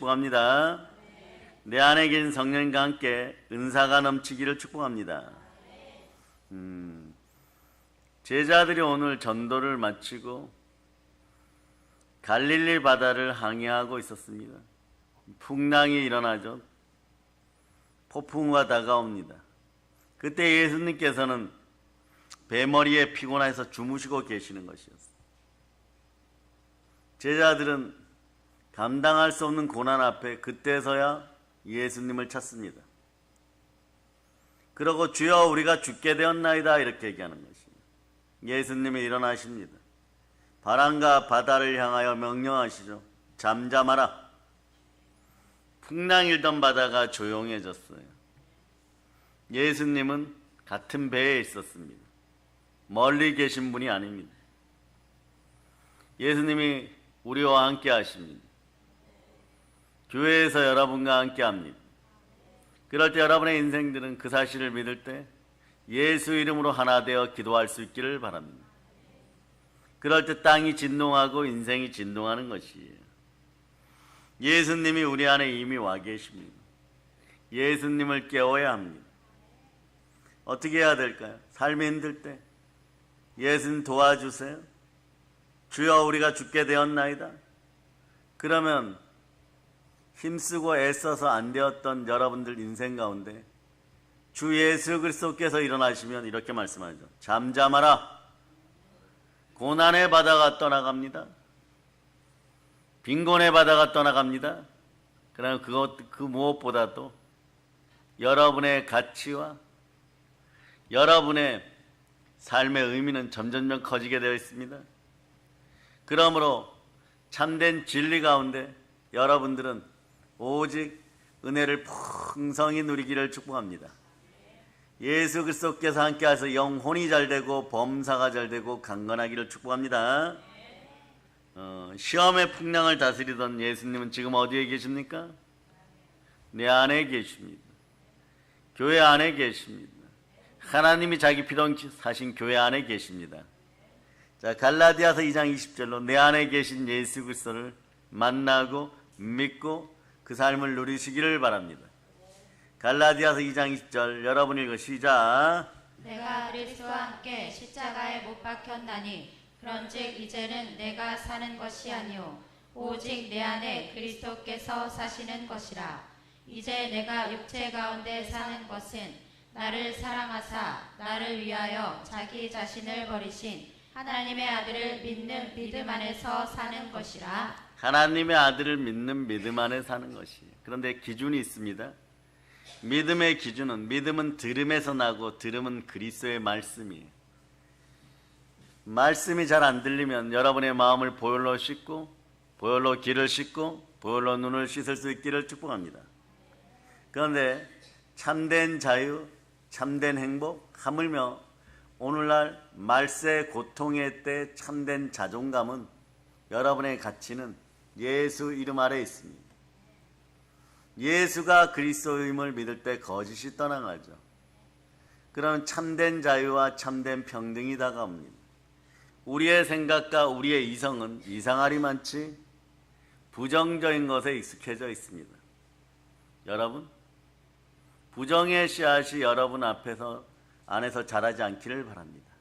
축복합니다. 내 안에 계신 성령과 함께 은사가 넘치기를 축복합니다. 제자들이 오늘 전도를 마치고 갈릴리 바다를 항해하고 있었습니다. 풍랑이 일어나죠. 폭풍우가 다가옵니다. 그때 예수님께서는 배머리에 피곤해서 주무시고 계시는 것이었어요. 제자들은 감당할 수 없는 고난 앞에 그때서야 예수님을 찾습니다. 그러고 주여 우리가 죽게 되었나이다 이렇게 얘기하는 것입니다. 예수님이 일어나십니다. 바람과 바다를 향하여 명령하시죠. 잠잠하라. 풍랑 일던 바다가 조용해졌어요. 예수님은 같은 배에 있었습니다. 멀리 계신 분이 아닙니다. 예수님이 우리와 함께 하십니다. 교회에서 여러분과 함께 합니다. 그럴 때 여러분의 인생들은 그 사실을 믿을 때 예수 이름으로 하나 되어 기도할 수 있기를 바랍니다. 그럴 때 땅이 진동하고 인생이 진동하는 것이에요. 예수님이 우리 안에 이미 와 계십니다. 예수님을 깨워야 합니다. 어떻게 해야 될까요? 삶이 힘들 때 예수님 도와주세요. 주여 우리가 죽게 되었나이다. 그러면 힘쓰고 애써서 안 되었던 여러분들 인생 가운데 주 예수 그리스도께서 일어나시면 이렇게 말씀하죠. 잠잠하라. 고난의 바다가 떠나갑니다. 빈곤의 바다가 떠나갑니다. 그러나 그 무엇보다도 여러분의 가치와 여러분의 삶의 의미는 점점 커지게 되어 있습니다. 그러므로 참된 진리 가운데 여러분들은 오직 은혜를 풍성히 누리기를 축복합니다. 예수 그리스도께서 함께하셔서 영혼이 잘되고 범사가 잘되고 강건하기를 축복합니다. 시험의 풍랑을 다스리던 예수님은 지금 어디에 계십니까? 내 안에 계십니다. 교회 안에 계십니다. 하나님이 자기 피로 사신 교회 안에 계십니다. 자, 갈라디아서 2장 20절로 내 안에 계신 예수 그리스도를 만나고 믿고 그 삶을 누리시기를 바랍니다. 갈라디아서 2장 20절 여러분 읽어 시작. 내가 그리스도와 함께 십자가에 못 박혔나니 그런즉 이제는 내가 사는 것이 아니요 오직 내 안에 그리스도께서 사시는 것이라. 이제 내가 육체 가운데 사는 것은 나를 사랑하사 나를 위하여 자기 자신을 버리신 하나님의 아들을 믿는 믿음 안에서 사는 것이라. 하나님의 아들을 믿는 믿음 안에 사는 것이에요. 그런데 기준이 있습니다. 믿음의 기준은 믿음은 들음에서 나고 들음은 그리스도의 말씀이에요. 말씀이 잘 안 들리면 여러분의 마음을 보혈로 씻고 보혈로 귀를 씻고 보혈로 눈을 씻을 수 있기를 축복합니다. 그런데 참된 자유, 참된 행복, 하물며 오늘날 말세 고통의 때 참된 자존감은 여러분의 가치는 예수 이름 아래 있습니다. 예수가 그리스도임을 믿을 때 거짓이 떠나가죠. 그러면 참된 자유와 참된 평등이 다가옵니다. 우리의 생각과 우리의 이성은 이상하리만치 부정적인 것에 익숙해져 있습니다. 여러분, 부정의 씨앗이 여러분 안에서 자라지 않기를 바랍니다.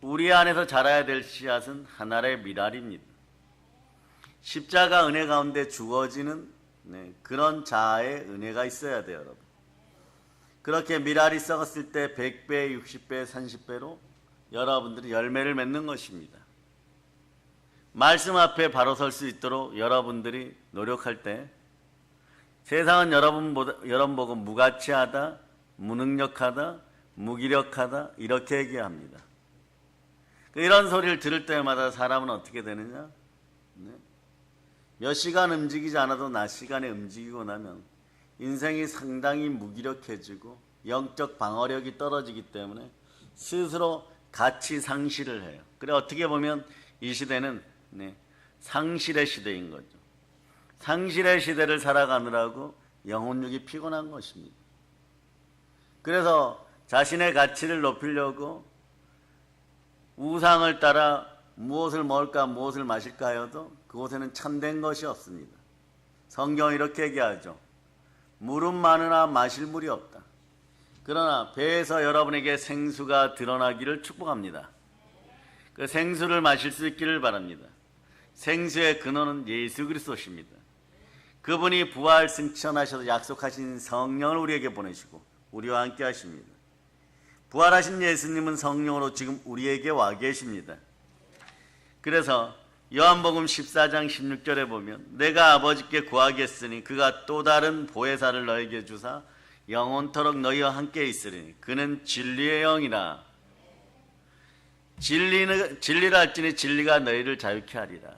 우리 안에서 자라야 될 씨앗은 하나의 미랄입니다. 십자가 은혜 가운데 주어지는 그런 자아의 은혜가 있어야 돼요, 여러분. 그렇게 미랄이 썩었을 때 100배, 60배, 30배로 여러분들이 열매를 맺는 것입니다. 말씀 앞에 바로 설 수 있도록 여러분들이 노력할 때 세상은 여러분 보고 무가치하다, 무능력하다, 무기력하다 이렇게 얘기합니다. 이런 소리를 들을 때마다 사람은 어떻게 되느냐? 몇 시간 움직이지 않아도 낮 시간에 움직이고 나면 인생이 상당히 무기력해지고 영적 방어력이 떨어지기 때문에 스스로 가치 상실을 해요. 그래 어떻게 보면 이 시대는 상실의 시대인 거죠. 상실의 시대를 살아가느라고 영혼력이 피곤한 것입니다. 그래서 자신의 가치를 높이려고 우상을 따라 무엇을 먹을까 무엇을 마실까 하여도 그곳에는 참된 것이 없습니다. 성경은 이렇게 얘기하죠. 물은 많으나 마실 물이 없다. 그러나 배에서 여러분에게 생수가 드러나기를 축복합니다. 그 생수를 마실 수 있기를 바랍니다. 생수의 근원은 예수 그리스도십니다. 그분이 부활 승천하셔서 약속하신 성령을 우리에게 보내시고 우리와 함께 하십니다. 부활하신 예수님은 성령으로 지금 우리에게 와 계십니다. 그래서 요한복음 14장 16절에 보면 내가 아버지께 구하겠으니 그가 또 다른 보혜사를 너에게 주사 영원토록 너희와 함께 있으리니 그는 진리의 영이라. 진리를 할지니 진리가 너희를 자유케 하리라.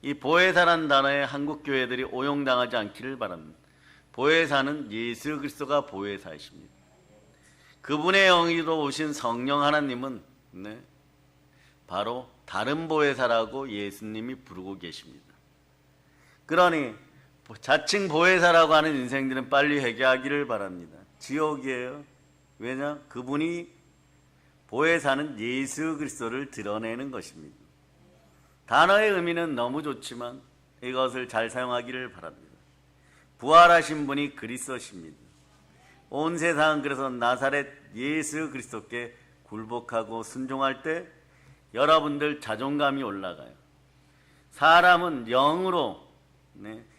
이 보혜사라는 단어에 한국 교회들이 오용당하지 않기를 바랍니다. 보혜사는 예수 그리스도가 보혜사이십니다. 그분의 영으로 오신 성령 하나님은 바로 다른 보혜사라고 예수님이 부르고 계십니다. 그러니 자칭 보혜사라고 하는 인생들은 빨리 회개하기를 바랍니다. 지옥이에요. 왜냐? 그분이 보혜사는 예수 그리스도를 드러내는 것입니다. 단어의 의미는 너무 좋지만 이것을 잘 사용하기를 바랍니다. 부활하신 분이 그리스도십니다. 온 세상은 그래서 나사렛 예수 그리스도께 굴복하고 순종할 때 여러분들 자존감이 올라가요. 사람은 영으로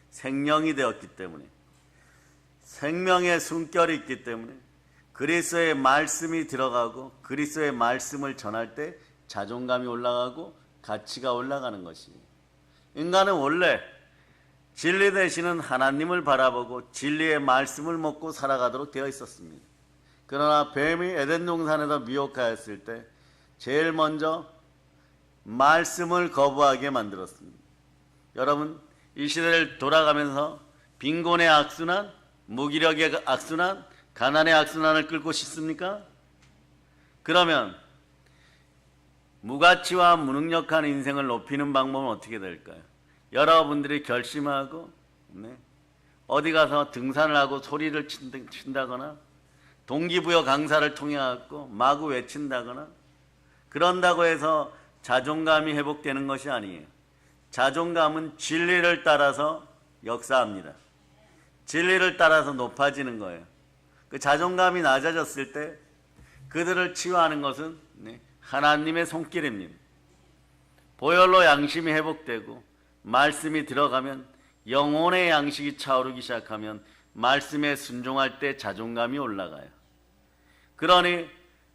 생명이 되었기 때문에, 생명의 숨결이 있기 때문에 그리스도의 말씀이 들어가고 그리스도의 말씀을 전할 때 자존감이 올라가고 가치가 올라가는 것이에요. 인간은 원래 진리 되시는 하나님을 바라보고 진리의 말씀을 먹고 살아가도록 되어 있었습니다. 그러나 뱀이 에덴 동산에서 미혹하였을 때 제일 먼저 말씀을 거부하게 만들었습니다. 여러분, 이 시대를 돌아가면서 빈곤의 악순환, 무기력의 악순환, 가난의 악순환을 끌고 싶습니까? 그러면 무가치와 무능력한 인생을 높이는 방법은 어떻게 될까요? 여러분들이 결심하고 어디 가서 등산을 하고 소리를 친다거나 동기부여 강사를 통해 갖고 마구 외친다거나 그런다고 해서 자존감이 회복되는 것이 아니에요. 자존감은 진리를 따라서 역사합니다. 진리를 따라서 높아지는 거예요. 그 자존감이 낮아졌을 때 그들을 치유하는 것은 하나님의 손길입니다. 보혈로 양심이 회복되고 말씀이 들어가면 영혼의 양식이 차오르기 시작하면 말씀에 순종할 때 자존감이 올라가요. 그러니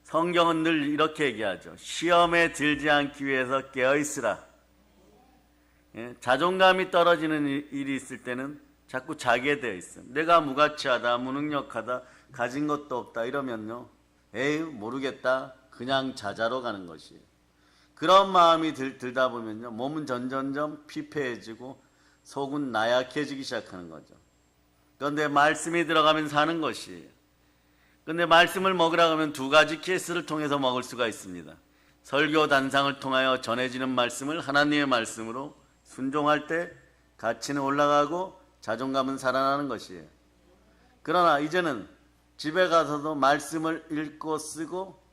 성경은 늘 이렇게 얘기하죠. 시험에 들지 않기 위해서 깨어있으라. 자존감이 떨어지는 일이 있을 때는 자꾸 자게 되어 있어요. 내가 무가치하다, 무능력하다, 가진 것도 없다 이러면요. 에이 모르겠다. 그냥 자자로 가는 것이에요. 그런 마음이 들다 보면요. 몸은 점점점 피폐해지고 속은 나약해지기 시작하는 거죠. 그런데 말씀이 들어가면 사는 것이에요. 그런데 말씀을 먹으라고 하면 두 가지 케이스를 통해서 먹을 수가 있습니다. 설교 단상을 통하여 전해지는 말씀을 하나님의 말씀으로 순종할 때 가치는 올라가고 자존감은 살아나는 것이에요. 그러나 이제는 집에 가서도 말씀을 읽고 쓰고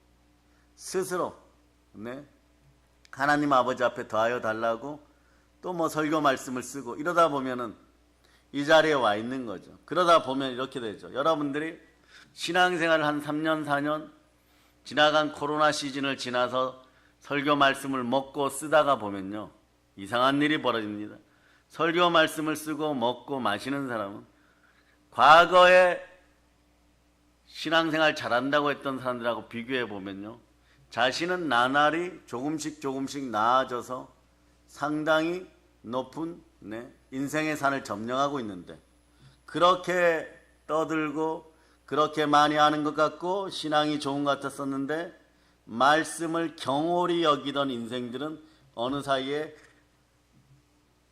스스로 하나님 아버지 앞에 더하여 달라고 또 뭐 설교 말씀을 쓰고 이러다 보면은 이 자리에 와 있는 거죠. 그러다 보면 이렇게 되죠. 여러분들이 신앙생활을 한 3년 4년 지나간 코로나 시즌을 지나서 설교 말씀을 먹고 쓰다가 보면요. 이상한 일이 벌어집니다. 설교 말씀을 쓰고 먹고 마시는 사람은 과거에 신앙생활 잘한다고 했던 사람들하고 비교해 보면요. 자신은 나날이 조금씩 나아져서 상당히 높은 인생의 산을 점령하고 있는데 그렇게 떠들고 그렇게 많이 하는 것 같고 신앙이 좋은 것 같았었는데 말씀을 경홀히 여기던 인생들은 어느 사이에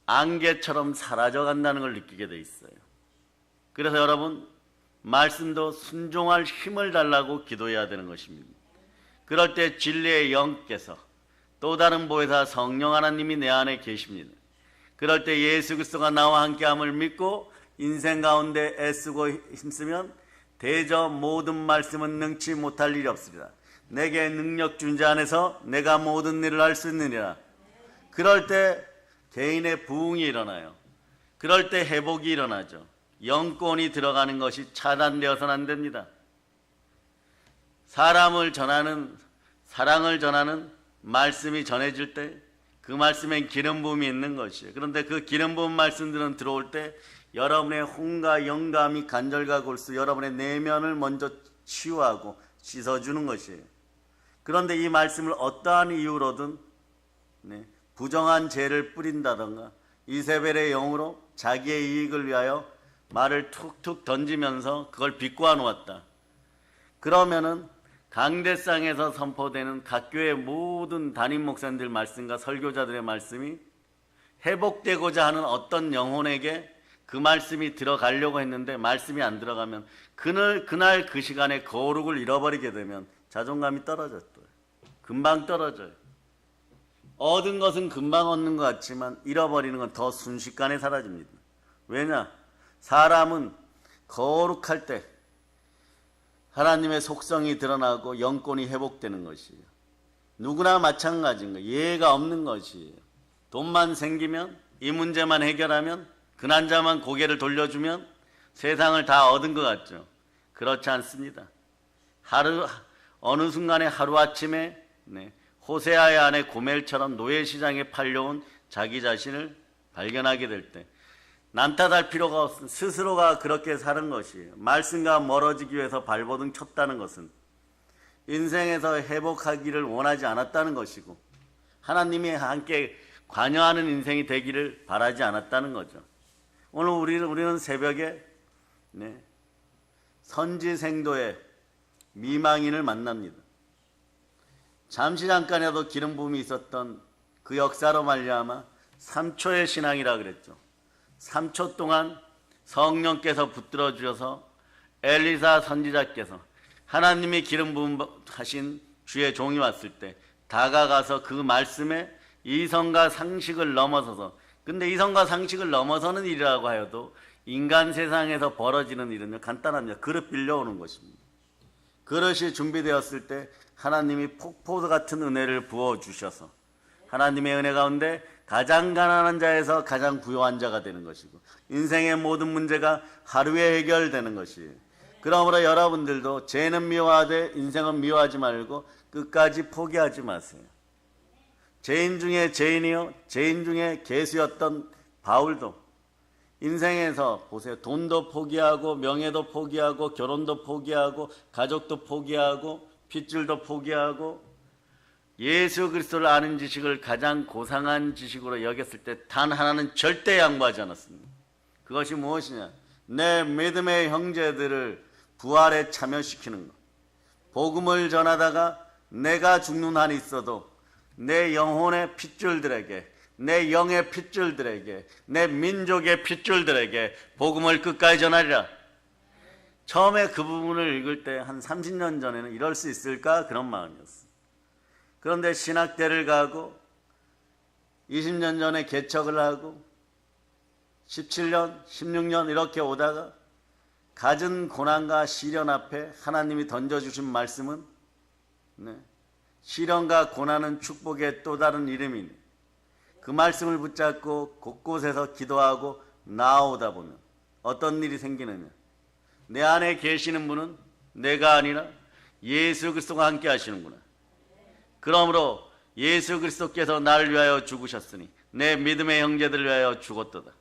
안개처럼 사라져 간다는 걸 느끼게 돼 있어요. 그래서 여러분 말씀도 순종할 힘을 달라고 기도해야 되는 것입니다. 그럴 때 진리의 영께서 또 다른 보혜사 성령 하나님이 내 안에 계십니다. 그럴 때 예수 그리스도가 나와 함께함을 믿고 인생 가운데 애쓰고 힘쓰면 대저 모든 말씀은 능치 못할 일이 없으리라. 내게 능력 준 자 안에서 내가 모든 일을 할 수 있느니라. 그럴 때 개인의 부흥이 일어나요. 그럴 때 회복이 일어나죠. 영권이 들어가는 것이 차단되어서는 안 됩니다. 사랑을 전하는 말씀이 전해질 때 그 말씀엔 기름 부음이 있는 것이에요. 그런데 그 기름 부음 말씀들은 들어올 때 여러분의 혼과 영감이 간절과 골수, 여러분의 내면을 먼저 치유하고 씻어주는 것이에요. 그런데 이 말씀을 어떠한 이유로든 부정한 죄를 뿌린다던가 이세벨의 영으로 자기의 이익을 위하여 말을 툭툭 던지면서 그걸 비꼬아 놓았다. 그러면은 강대상에서 선포되는 각 교회 모든 담임 목사님들 말씀과 설교자들의 말씀이 회복되고자 하는 어떤 영혼에게 그 말씀이 들어가려고 했는데 말씀이 안 들어가면 그날 그 시간에 거룩을 잃어버리게 되면 자존감이 떨어졌어요. 금방 떨어져요. 얻은 것은 금방 얻는 것 같지만 잃어버리는 건 더 순식간에 사라집니다. 왜냐? 사람은 거룩할 때 하나님의 속성이 드러나고 영권이 회복되는 것이에요. 누구나 마찬가지인 거예요. 예외가 없는 것이에요. 돈만 생기면, 이 문제만 해결하면, 그 난자만 고개를 돌려주면 세상을 다 얻은 것 같죠. 그렇지 않습니다. 어느 순간에 하루아침에 호세아의 아내 고멜처럼 노예시장에 팔려온 자기 자신을 발견하게 될 때 남탓할 필요가 없습니다. 스스로가 그렇게 사는 것이에요. 말씀과 멀어지기 위해서 발버둥 쳤다는 것은 인생에서 회복하기를 원하지 않았다는 것이고 하나님이 함께 관여하는 인생이 되기를 바라지 않았다는 거죠. 오늘 우리는 새벽에 선지생도의 미망인을 만납니다. 잠시 잠깐이라도 기름 부음이 있었던 그 역사로 말미암아 3초의 신앙이라 그랬죠. 3초 동안 성령께서 붙들어 주셔서 엘리사 선지자께서 하나님이 기름 부음하신 주의 종이 왔을 때 다가가서 그 말씀에 이성과 상식을 넘어서서, 근데 이성과 상식을 넘어서는 일이라고 하여도 인간 세상에서 벌어지는 일은 간단합니다. 그릇 빌려오는 것입니다. 그릇이 준비되었을 때 하나님이 폭포 같은 은혜를 부어주셔서 하나님의 은혜 가운데 가장 가난한 자에서 가장 부유한 자가 되는 것이고 인생의 모든 문제가 하루에 해결되는 것이에요. 그러므로 여러분들도 죄는 미워하되 인생은 미워하지 말고 끝까지 포기하지 마세요. 죄인 중에 죄인이요 죄인 중에 괴수였던 바울도 인생에서 보세요. 돈도 포기하고 명예도 포기하고 결혼도 포기하고 가족도 포기하고 핏줄도 포기하고 예수 그리스도를 아는 지식을 가장 고상한 지식으로 여겼을 때 단 하나는 절대 양보하지 않았습니다. 그것이 무엇이냐? 내 믿음의 형제들을 부활에 참여시키는 것. 복음을 전하다가 내가 죽는 한이 있어도 내 영혼의 핏줄들에게, 내 영의 핏줄들에게, 내 민족의 핏줄들에게 복음을 끝까지 전하리라. 처음에 그 부분을 읽을 때 한 30년 전에는 이럴 수 있을까? 그런 마음이었어요. 그런데 신학대를 가고 20년 전에 개척을 하고 17년, 16년 이렇게 오다가 갖은 고난과 시련 앞에 하나님이 던져주신 말씀은 시련과 고난은 축복의 또 다른 이름이니 그 말씀을 붙잡고 곳곳에서 기도하고 나아오다 보면 어떤 일이 생기느냐? 내 안에 계시는 분은 내가 아니라 예수 그리스도가 함께 하시는구나. 그러므로 예수 그리스도께서 나를 위하여 죽으셨으니 내 믿음의 형제들을 위하여 죽었도다.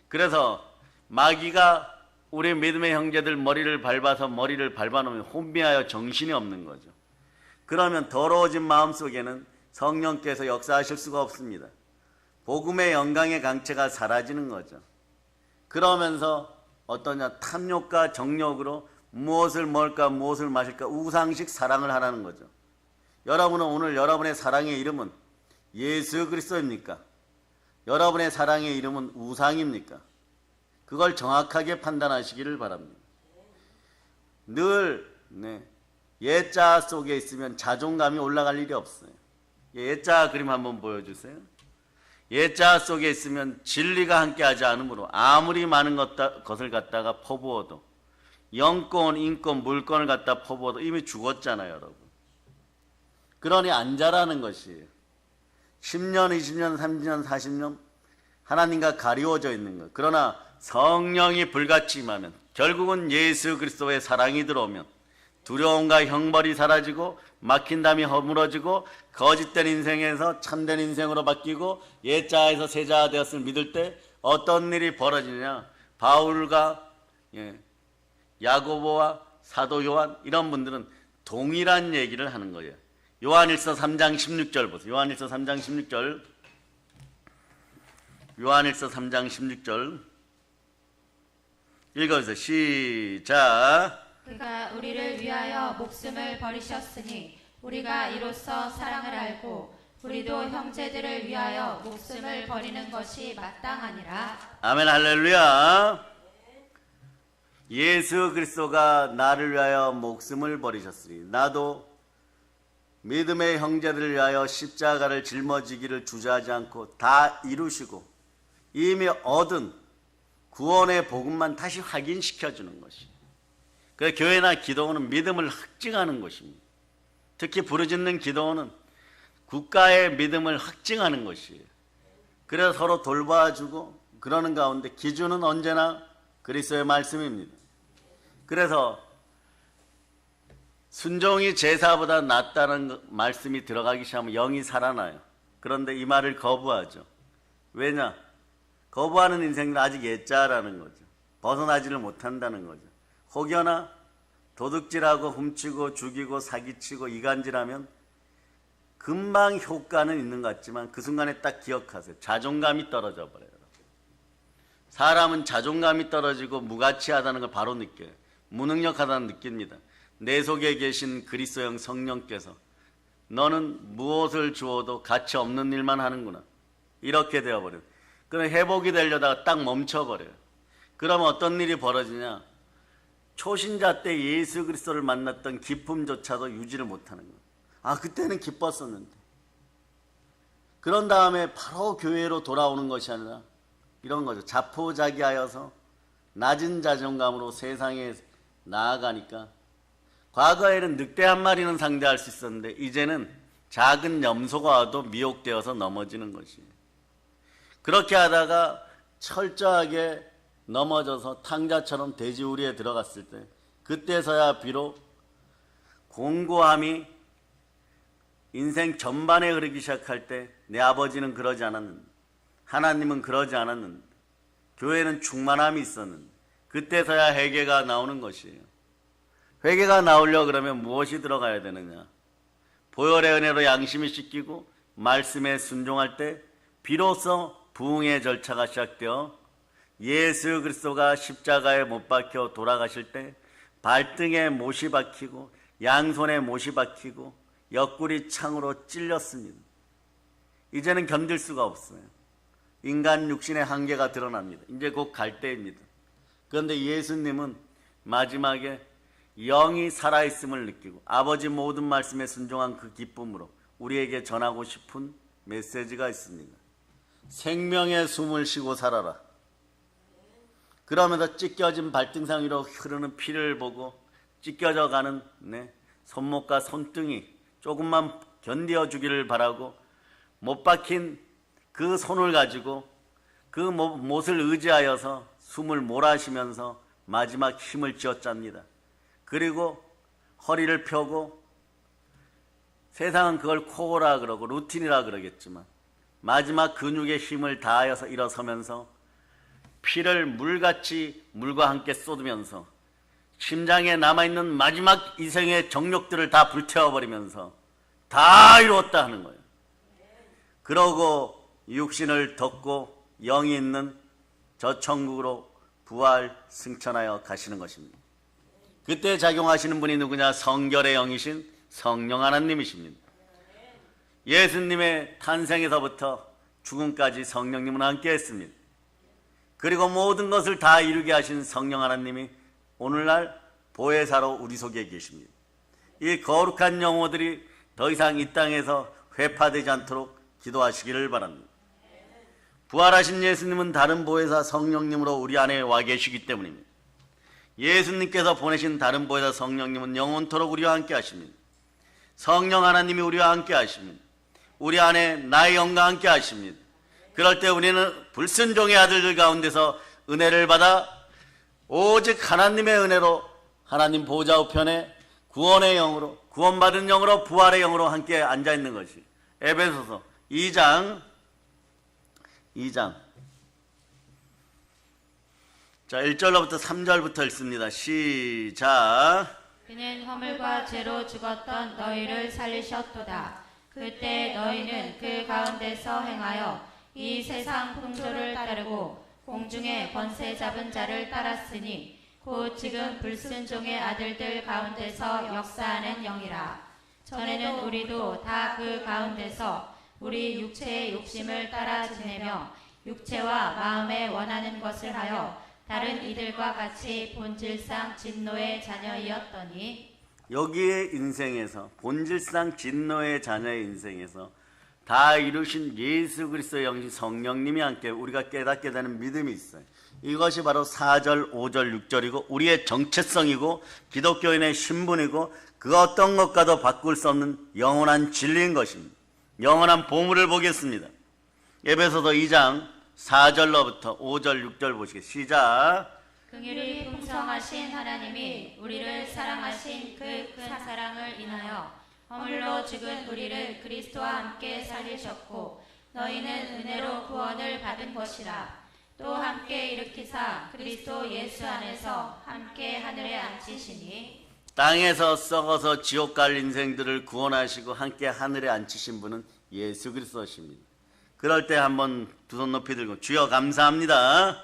그래서 마귀가 우리 믿음의 형제들 머리를 밟아놓으면 혼미하여 정신이 없는 거죠. 그러면 더러워진 마음속에는 성령께서 역사하실 수가 없습니다. 복음의 영광의 강체가 사라지는 거죠. 그러면서 어떠냐? 탐욕과 정욕으로 무엇을 먹을까 무엇을 마실까 우상식 사랑을 하라는 거죠. 여러분은 오늘 여러분의 사랑의 이름은 예수 그리스도입니까? 여러분의 사랑의 이름은 우상입니까? 그걸 정확하게 판단하시기를 바랍니다. 늘 예자 속에 있으면 자존감이 올라갈 일이 없어요. 예자 그림 한번 보여주세요. 예자 속에 있으면 진리가 함께하지 않으므로 아무리 많은 것을 갖다가 퍼부어도 영권, 인권, 물권을 갖다 퍼부어도 이미 죽었잖아요, 여러분. 그러니 안 자라는 것이에요. 10년, 20년, 30년, 40년 하나님과 가리워져 있는 것. 그러나 성령이 불같이 임하면, 결국은 예수 그리스도의 사랑이 들어오면 두려움과 형벌이 사라지고 막힌 담이 허물어지고 거짓된 인생에서 참된 인생으로 바뀌고 옛자에서 새자가 되었음을 믿을 때 어떤 일이 벌어지느냐. 바울과 야고보와 사도 요한 이런 분들은 동일한 얘기를 하는 거예요. 요한일서 3장 16절 보세요. 요한일서 3장 16절. 요한일서 3장 16절 읽어주세요. 시작. 그가 우리를 위하여 목숨을 버리셨으니 우리가 이로써 사랑을 알고 우리도 형제들을 위하여 목숨을 버리는 것이 마땅하니라. 아멘. 할렐루야. 예수 그리스도가 나를 위하여 목숨을 버리셨으니 나도 믿음의 형제들을 위하여 십자가를 짊어지기를 주저하지 않고 다 이루시고 이미 얻은 구원의 복음만 다시 확인시켜주는 것이. 그 교회나 기도원은 믿음을 확증하는 것입니다. 특히 부르짖는 기도원은 국가의 믿음을 확증하는 것이에요. 그래서 서로 돌봐주고 그러는 가운데 기준은 언제나 그리스도의 말씀입니다. 그래서 순종이 제사보다 낫다는 말씀이 들어가기 시작하면 영이 살아나요. 그런데 이 말을 거부하죠. 왜냐? 거부하는 인생은 아직 옛자라는 거죠. 벗어나지를 못한다는 거죠. 혹여나 도둑질하고 훔치고 죽이고 사기치고 이간질하면 금방 효과는 있는 것 같지만 그 순간에 딱 기억하세요. 자존감이 떨어져 버려요. 사람은 자존감이 떨어지고 무가치하다는 걸 바로 느껴요. 무능력하다는 느낍니다. 내 속에 계신 그리스도형 성령께서 너는 무엇을 주어도 가치 없는 일만 하는구나. 이렇게 되어버려요. 그럼 회복이 되려다가 딱 멈춰버려요. 그러면 어떤 일이 벌어지냐. 초신자 때 예수 그리스도를 만났던 기쁨조차도 유지를 못하는 거예요. 아, 그때는 기뻤었는데. 그런 다음에 바로 교회로 돌아오는 것이 아니라 이런 거죠. 자포자기하여서 낮은 자존감으로 세상에 나아가니까 과거에는 늑대 한 마리는 상대할 수 있었는데 이제는 작은 염소가 와도 미혹되어서 넘어지는 것이에요. 그렇게 하다가 철저하게 넘어져서 탕자처럼 돼지우리에 들어갔을 때 그때서야 비록 공고함이 인생 전반에 흐르기 시작할 때 내 아버지는 그러지 않았는데 하나님은 그러지 않았는데 교회는 충만함이 있었는데 그때서야 회개가 나오는 것이에요. 회개가 나오려고 그러면 무엇이 들어가야 되느냐. 보혈의 은혜로 양심이 씻기고 말씀에 순종할 때 비로소 부흥의 절차가 시작되어 예수 그리스도가 십자가에 못 박혀 돌아가실 때 발등에 못이 박히고 양손에 못이 박히고 옆구리 창으로 찔렸습니다. 이제는 견딜 수가 없어요. 인간 육신의 한계가 드러납니다. 이제 곧 갈 때입니다. 그런데 예수님은 마지막에 영이 살아있음을 느끼고 아버지 모든 말씀에 순종한 그 기쁨으로 우리에게 전하고 싶은 메시지가 있습니다. 생명의 숨을 쉬고 살아라. 그러면서 찢겨진 발등상 위로 흐르는 피를 보고 찢겨져 가는 손목과 손등이 조금만 견뎌 주기를 바라고 못 박힌 그 손을 가지고 그 못을 의지하여서 숨을 몰아쉬면서 마지막 힘을 쥐어짭니다. 그리고 허리를 펴고 세상은 그걸 코어라 그러고 루틴이라 그러겠지만 마지막 근육의 힘을 다하여서 일어서면서 피를 물과 함께 쏟으면서 심장에 남아있는 마지막 이생의 정욕들을 다 불태워버리면서 다 이루었다 하는 거예요. 그러고 육신을 덮고 영이 있는 저 천국으로 부활 승천하여 가시는 것입니다. 그때 작용하시는 분이 누구냐? 성결의 영이신 성령 하나님이십니다. 예수님의 탄생에서부터 죽음까지 성령님은 함께 했습니다. 그리고 모든 것을 다 이루게 하신 성령 하나님이 오늘날 보혜사로 우리 속에 계십니다. 이 거룩한 영혼들이 더 이상 이 땅에서 회파되지 않도록 기도하시기를 바랍니다. 부활하신 예수님은 다른 보혜사 성령님으로 우리 안에 와 계시기 때문입니다. 예수님께서 보내신 다른 보혜사 성령님은 영원토록 우리와 함께 하십니다. 성령 하나님이 우리와 함께 하십니다. 우리 안에 나의 영과 함께 하십니다. 그럴 때 우리는 불순종의 아들들 가운데서 은혜를 받아 오직 하나님의 은혜로 하나님 보좌 우편에 구원의 영으로, 구원받은 영으로, 부활의 영으로 함께 앉아있는 것이 에베소서 2장 자 1절로부터 3절부터 읽습니다. 시작. 그는 허물과 죄로 죽었던 너희를 살리셨도다. 그때 너희는 그 가운데서 행하여 이 세상 풍조를 따르고 공중의 권세 잡은 자를 따랐으니 곧 지금 불순종의 아들들 가운데서 역사하는 영이라. 전에는 우리도 다 그 가운데서 우리 육체의 욕심을 따라 지내며 육체와 마음에 원하는 것을 하여 다른 이들과 같이 본질상 진노의 자녀이었더니 여기의 인생에서 본질상 진노의 자녀의 인생에서 다 이루신 예수 그리스도의 영신 성령님이 함께 우리가 깨닫게 되는 믿음이 있어요. 이것이 바로 4절, 5절, 6절이고 우리의 정체성이고 기독교인의 신분이고 그 어떤 것과도 바꿀 수 없는 영원한 진리인 것입니다. 영원한 보물을 보겠습니다. 에베소서 2장 4절로부터 5절, 6절 보시겠습니다. 시작. 긍휼이 풍성하신 하나님이 우리를 사랑하신 그 큰 사랑을 인하여 허물로 죽은 우리를 그리스도와 함께 살리셨고 너희는 은혜로 구원을 받은 것이라. 또 함께 일으키사 그리스도 예수 안에서 함께 하늘에 앉히시니 땅에서 썩어서 지옥 갈 인생들을 구원하시고 함께 하늘에 앉히신 분은 예수 그리스도십니다. 그럴 때 한번 두 손 높이 들고 주여 감사합니다.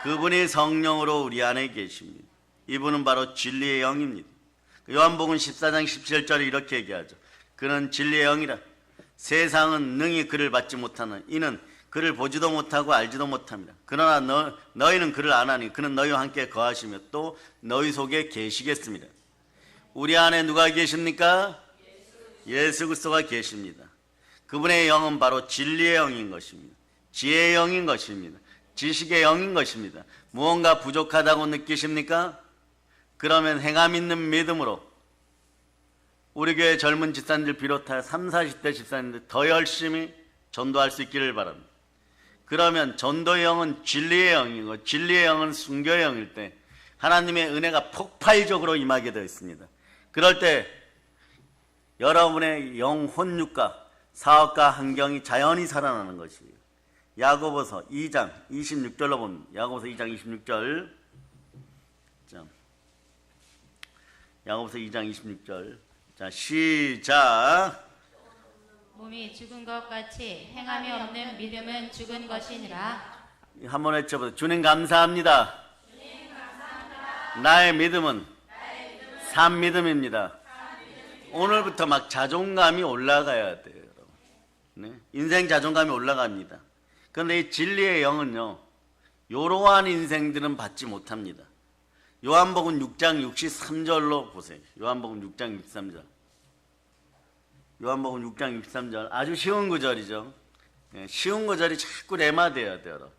그분이 성령으로 우리 안에 계십니다. 이분은 바로 진리의 영입니다. 요한복음 14장 17절에 이렇게 얘기하죠. 그는 진리의 영이라. 세상은 능히 그를 받지 못하는 이는 그를 보지도 못하고 알지도 못합니다. 그러나 너희는 그를 아나니 그는 너희와 함께 거하시며 또 너희 속에 계시겠습니다. 우리 안에 누가 계십니까? 예수 그리스도가 계십니다. 그분의 영은 바로 진리의 영인 것입니다. 지혜의 영인 것입니다. 지식의 영인 것입니다. 무언가 부족하다고 느끼십니까? 그러면 행함 있는 믿음으로 우리 교회 젊은 집사님들 비롯하여 30, 40대 집사님들 더 열심히 전도할 수 있기를 바랍니다. 그러면 전도의 영은 진리의 영이고 진리의 영은 순교의 영일 때 하나님의 은혜가 폭발적으로 임하게 되어 있습니다. 그럴 때 여러분의 영혼 육과 사업과 환경이 자연히 살아나는 것이에요. 야고보서 2장 26절로 보면 야고보서 2장 26절 야고보서 2장 26절 자 시작. 몸이 죽은 것 같이 행함이 없는 믿음은 죽은 것이니라. 한번 외쳐보세요. 주님 감사합니다. 나의 믿음은 산 믿음입니다. 오늘부터 막 자존감이 올라가야 돼요. 여러분. 네? 인생 자존감이 올라갑니다. 그런데 이 진리의 영은요, 이러한 인생들은 받지 못합니다. 요한복음 6장 63절로 보세요. 요한복음 6장 63절. 요한복음 6장 63절. 아주 쉬운 구절이죠. 네, 쉬운 구절이 자꾸 레마돼야 돼요, 여러분.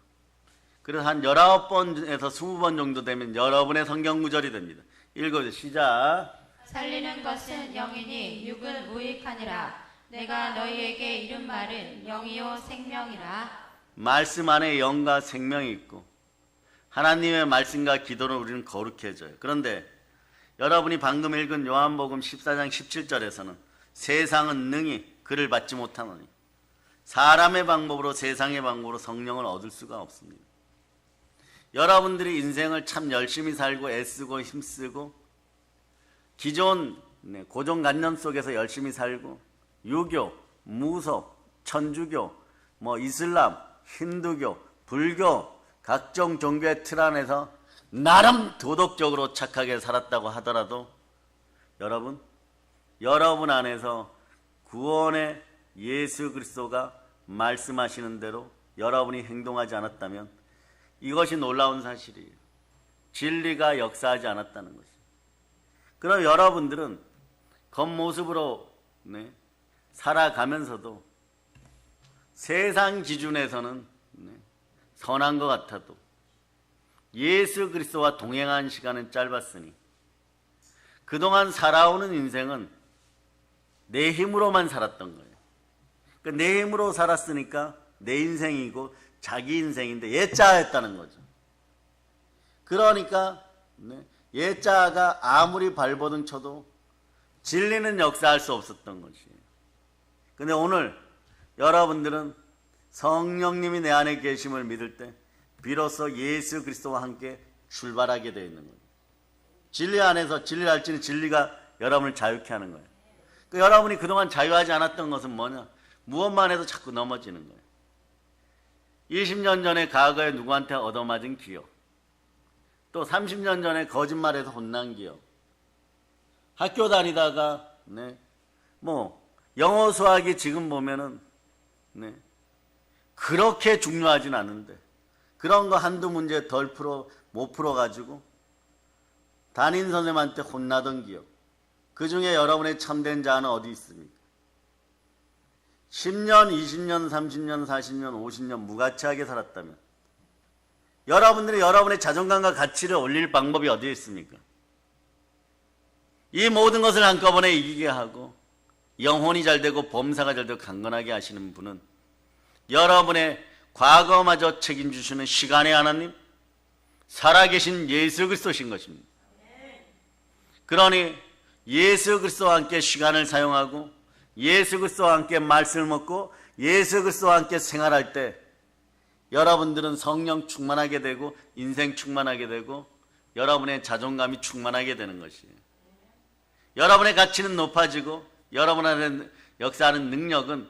그래서 한 19번에서 20번 정도 되면 여러분의 성경 구절이 됩니다. 읽어주세요. 시작. 살리는 것은 영이니 육은 무익하니라. 내가 너희에게 이른 말은 영이요 생명이라. 말씀 안에 영과 생명이 있고 하나님의 말씀과 기도는 우리는 거룩해져요. 그런데 여러분이 방금 읽은 요한복음 14장 17절에서는 세상은 능히 그를 받지 못하노니 사람의 방법으로 세상의 방법으로 성령을 얻을 수가 없습니다. 여러분들이 인생을 참 열심히 살고 애쓰고 힘쓰고 기존 고정관념 속에서 열심히 살고 유교, 무속, 천주교, 이슬람, 힌두교, 불교 각종 종교의 틀 안에서 나름 도덕적으로 착하게 살았다고 하더라도 여러분 안에서 구원의 예수 그리스도가 말씀하시는 대로 여러분이 행동하지 않았다면 이것이 놀라운 사실이에요. 진리가 역사하지 않았다는 것이에요. 그럼 여러분들은 겉모습으로 살아가면서도 세상 기준에서는 선한 것 같아도 예수 그리스도와 동행한 시간은 짧았으니 그동안 살아오는 인생은 내 힘으로만 살았던 거예요. 그러니까 내 힘으로 살았으니까 내 인생이고 자기 인생인데 예자였다는 거죠. 그러니까 예자가 아무리 발버둥 쳐도 진리는 역사할 수 없었던 것이에요. 근데 오늘 여러분들은 성령님이 내 안에 계심을 믿을 때 비로소 예수 그리스도와 함께 출발하게 되어 있는 거예요. 진리 안에서 진리를 알지는 진리가 여러분을 자유케 하는 거예요. 그러니까 여러분이 그동안 자유하지 않았던 것은 뭐냐? 무엇만 해도 자꾸 넘어지는 거예요. 20년 전에 과거에 누구한테 얻어맞은 기억, 또 30년 전에 거짓말해서 혼난 기억, 학교 다니다가 영어 수학이 지금 보면은 그렇게 중요하진 않은데 그런 거 한두 문제 못 풀어가지고 담임 선생님한테 혼나던 기억, 그 중에 여러분의 참된 자는 어디 있습니까? 10년, 20년, 30년, 40년, 50년 무가치하게 살았다면 여러분들이 여러분의 자존감과 가치를 올릴 방법이 어디에 있습니까? 이 모든 것을 한꺼번에 이기게 하고 영혼이 잘되고 범사가 잘되고 강건하게 하시는 분은 여러분의 과거마저 책임지시는 시간의 하나님, 살아계신 예수 그리스도신 것입니다. 그러니 예수 그리스도와 함께 시간을 사용하고 예수 그리스도와 함께 말씀을 먹고 예수 그리스도와 함께 생활할 때 여러분들은 성령 충만하게 되고 인생 충만하게 되고 여러분의 자존감이 충만하게 되는 것이에요. 여러분의 가치는 높아지고 여러분 안에 역사하는 능력은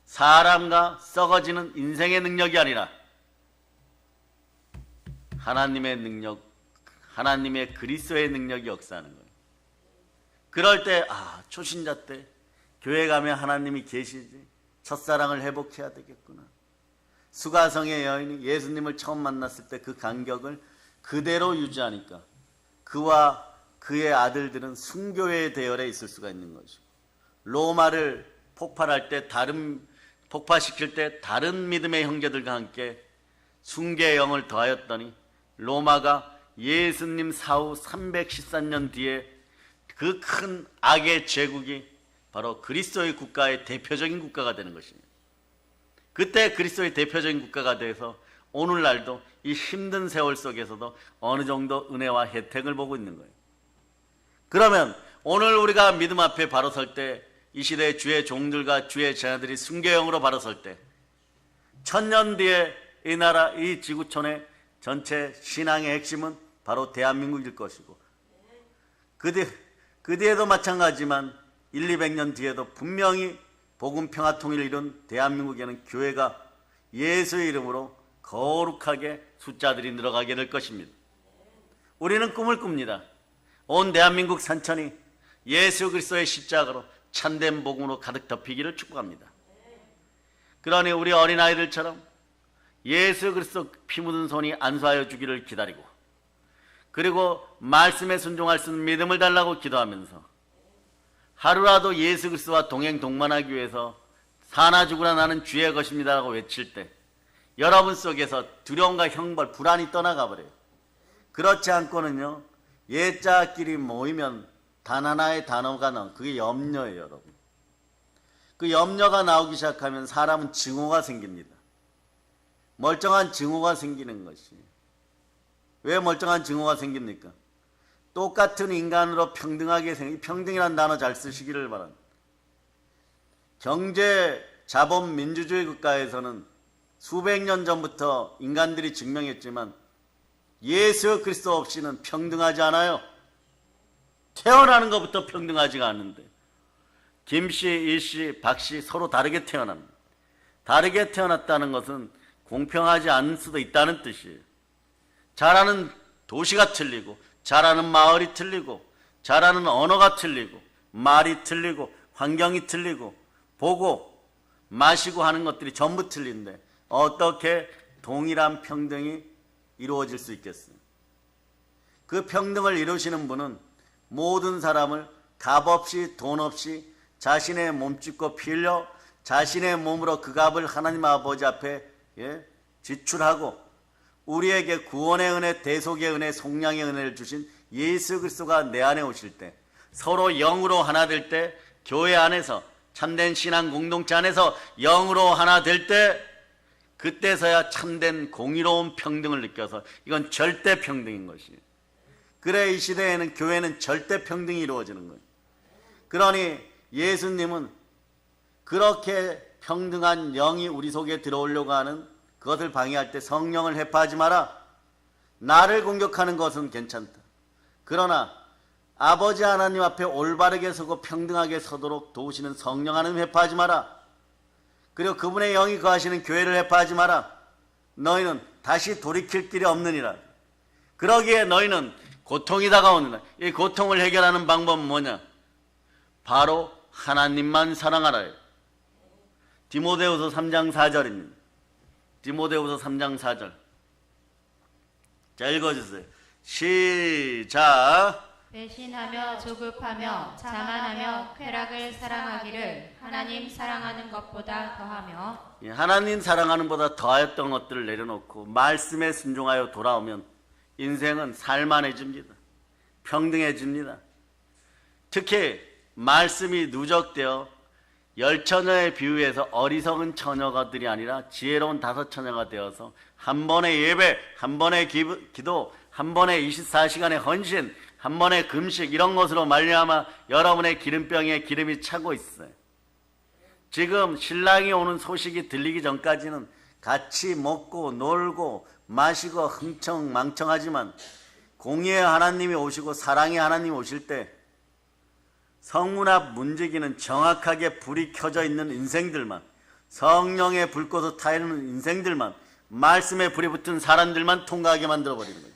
사람과 썩어지는 인생의 능력이 아니라 하나님의 능력, 하나님의 그리스도의 능력이 역사하는 거예요. 그럴 때 초신자 때 교회 가면 하나님이 계시지, 첫사랑을 회복해야 되겠구나. 수가성의 여인이 예수님을 처음 만났을 때 그 감격을 그대로 유지하니까 그와 그의 아들들은 순교의 대열에 있을 수가 있는 거죠. 로마를 폭파시킬 때 다른 믿음의 형제들과 함께 순교의 영을 더하였더니 로마가 예수님 사후 314년 뒤에 그 큰 악의 제국이 바로 그리스도의 국가의 대표적인 국가가 되는 것입니다. 그때 그리스도의 대표적인 국가가 돼서 오늘날도 이 힘든 세월 속에서도 어느 정도 은혜와 혜택을 보고 있는 거예요. 그러면 오늘 우리가 믿음 앞에 바로 설 때 이 시대의 주의 종들과 주의 자녀들이 순교형으로 바로 설 때 1000년 뒤에 이 나라, 이 지구촌의 전체 신앙의 핵심은 바로 대한민국일 것이고 그 뒤에도 마찬가지지만 200년 뒤에도 분명히 복음 평화 통일을 이룬 대한민국에는 교회가 예수의 이름으로 거룩하게 숫자들이 늘어가게 될 것입니다. 우리는 꿈을 꿉니다. 온 대한민국 산천이 예수 그리스도의 십자가로 참된 복음으로 가득 덮이기를 축복합니다. 그러니 우리 어린아이들처럼 예수 그리스도 피 묻은 손이 안수하여 주기를 기다리고 그리고 말씀에 순종할 수 있는 믿음을 달라고 기도하면서 하루라도 예수 그리스도와 동행 동반하기 위해서 사나 죽으나 나는 주의 것입니다 라고 외칠 때 여러분 속에서 두려움과 형벌, 불안이 떠나가 버려요. 그렇지 않고는요, 예자끼리 모이면 단 하나의 단어가 나와요. 그게 염려예요, 여러분. 그 염려가 나오기 시작하면 사람은 증오가 생깁니다. 멀쩡한 증오가 생기는 것이. 왜 멀쩡한 증오가 생깁니까? 똑같은 인간으로 평등하게 평등이라는 단어 잘 쓰시기를 바랍니다. 경제, 자본, 민주주의 국가에서는 수백 년 전부터 인간들이 증명했지만 예수 그리스도 없이는 평등하지 않아요. 태어나는 것부터 평등하지가 않는데 김씨, 일씨, 박씨 서로 다르게 태어납니다. 다르게 태어났다는 것은 공평하지 않을 수도 있다는 뜻이에요. 자라는 도시가 틀리고 자라는 마을이 틀리고 자라는 언어가 틀리고 말이 틀리고 환경이 틀리고 보고 마시고 하는 것들이 전부 틀린데 어떻게 동일한 평등이 이루어질 수 있겠어요? 그 평등을 이루시는 분은 모든 사람을 값없이 돈 없이 자신의 몸짓고 피 흘려 자신의 몸으로 그 값을 하나님 아버지 앞에 지출하고 우리에게 구원의 은혜, 대속의 은혜, 속량의 은혜를 주신 예수 그리스도가 내 안에 오실 때 서로 영으로 하나 될 때 교회 안에서 참된 신앙 공동체 안에서 영으로 하나 될 때 그때서야 참된 공의로운 평등을 느껴서 이건 절대 평등인 것이에요. 그래 이 시대에는 교회는 절대 평등이 이루어지는 거예요. 그러니 예수님은 그렇게 평등한 영이 우리 속에 들어오려고 하는 그것을 방해할 때 성령을 회파하지 마라. 나를 공격하는 것은 괜찮다. 그러나 아버지 하나님 앞에 올바르게 서고 평등하게 서도록 도우시는 성령 하나님 회파하지 마라. 그리고 그분의 영이 거하시는 교회를 회파하지 마라. 너희는 다시 돌이킬 길이 없느니라. 그러기에 너희는 고통이 다가오느니라. 이 고통을 해결하는 방법은 뭐냐? 바로 하나님만 사랑하라. 디모데후서 3장 4절입니다. 디모데후서 3장 4절. 자, 읽어주세요. 시작. 배신하며 조급하며 자만하며 쾌락을 사랑하기를 하나님 사랑하는 것보다 더하며. 하나님 사랑하는 보다 더하였던 것들을 내려놓고 말씀에 순종하여 돌아오면 인생은 살만해집니다. 평등해집니다. 특히 말씀이 누적되어 10처녀에 비유해서 어리석은 처녀가들이 아니라 지혜로운 5처녀가 되어서 한 번의 예배, 한 번의 기도, 한 번의 24시간의 헌신, 한 번의 금식 이런 것으로 말미암아 여러분의 기름병에 기름이 차고 있어요. 지금 신랑이 오는 소식이 들리기 전까지는 같이 먹고 놀고 마시고 흥청망청하지만 공의의 하나님이 오시고 사랑의 하나님이 오실 때 성문 앞 문지기는 정확하게 불이 켜져 있는 인생들만, 성령의 불꽃으로 타이르는 인생들만, 말씀에 불이 붙은 사람들만 통과하게 만들어버리는 거예요.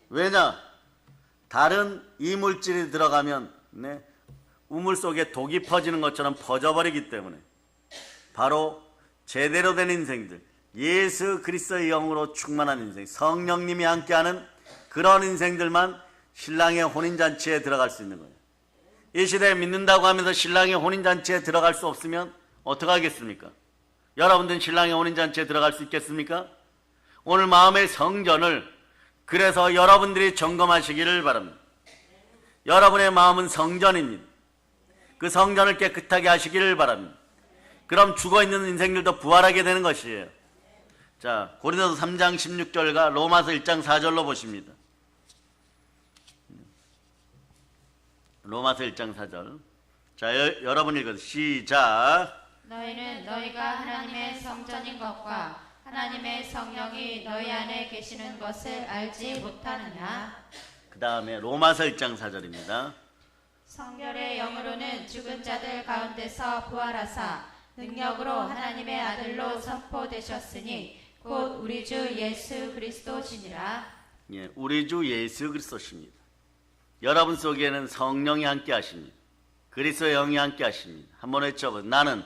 왜냐? 다른 이물질이 들어가면 우물 속에 독이 퍼지는 것처럼 퍼져버리기 때문에 바로 제대로 된 인생들, 예수 그리스도의 영으로 충만한 인생, 성령님이 함께하는 그런 인생들만 신랑의 혼인잔치에 들어갈 수 있는 거예요. 이 시대에 믿는다고 하면서 신랑의 혼인잔치에 들어갈 수 없으면 어떡하겠습니까? 여러분들은 신랑의 혼인잔치에 들어갈 수 있겠습니까? 오늘 마음의 성전을 그래서 여러분들이 점검하시기를 바랍니다. 여러분의 마음은 성전입니다. 그 성전을 깨끗하게 하시기를 바랍니다. 그럼 죽어있는 인생들도 부활하게 되는 것이에요. 자, 고린도서 3장 16절과 로마서 1장 4절로 보십니다. 로마서 1장 4절. 자, 여러분 읽어서 시작. 너희는 너희가 하나님의 성전인 것과 하나님의 성령이 너희 안에 계시는 것을 알지 못하느냐. 그 다음에 로마서 1장 4절입니다. 성결의 영으로는 죽은 자들 가운데서 부활하사 능력으로 하나님의 아들로 선포되셨으니 곧 우리 주 예수 그리스도시니라. 예, 우리 주 예수 그리스도십니다. 여러분 속에는 성령이 함께 하십니다. 그리스도의 영이 함께 하십니다. 한번 외쳐보세요. 나는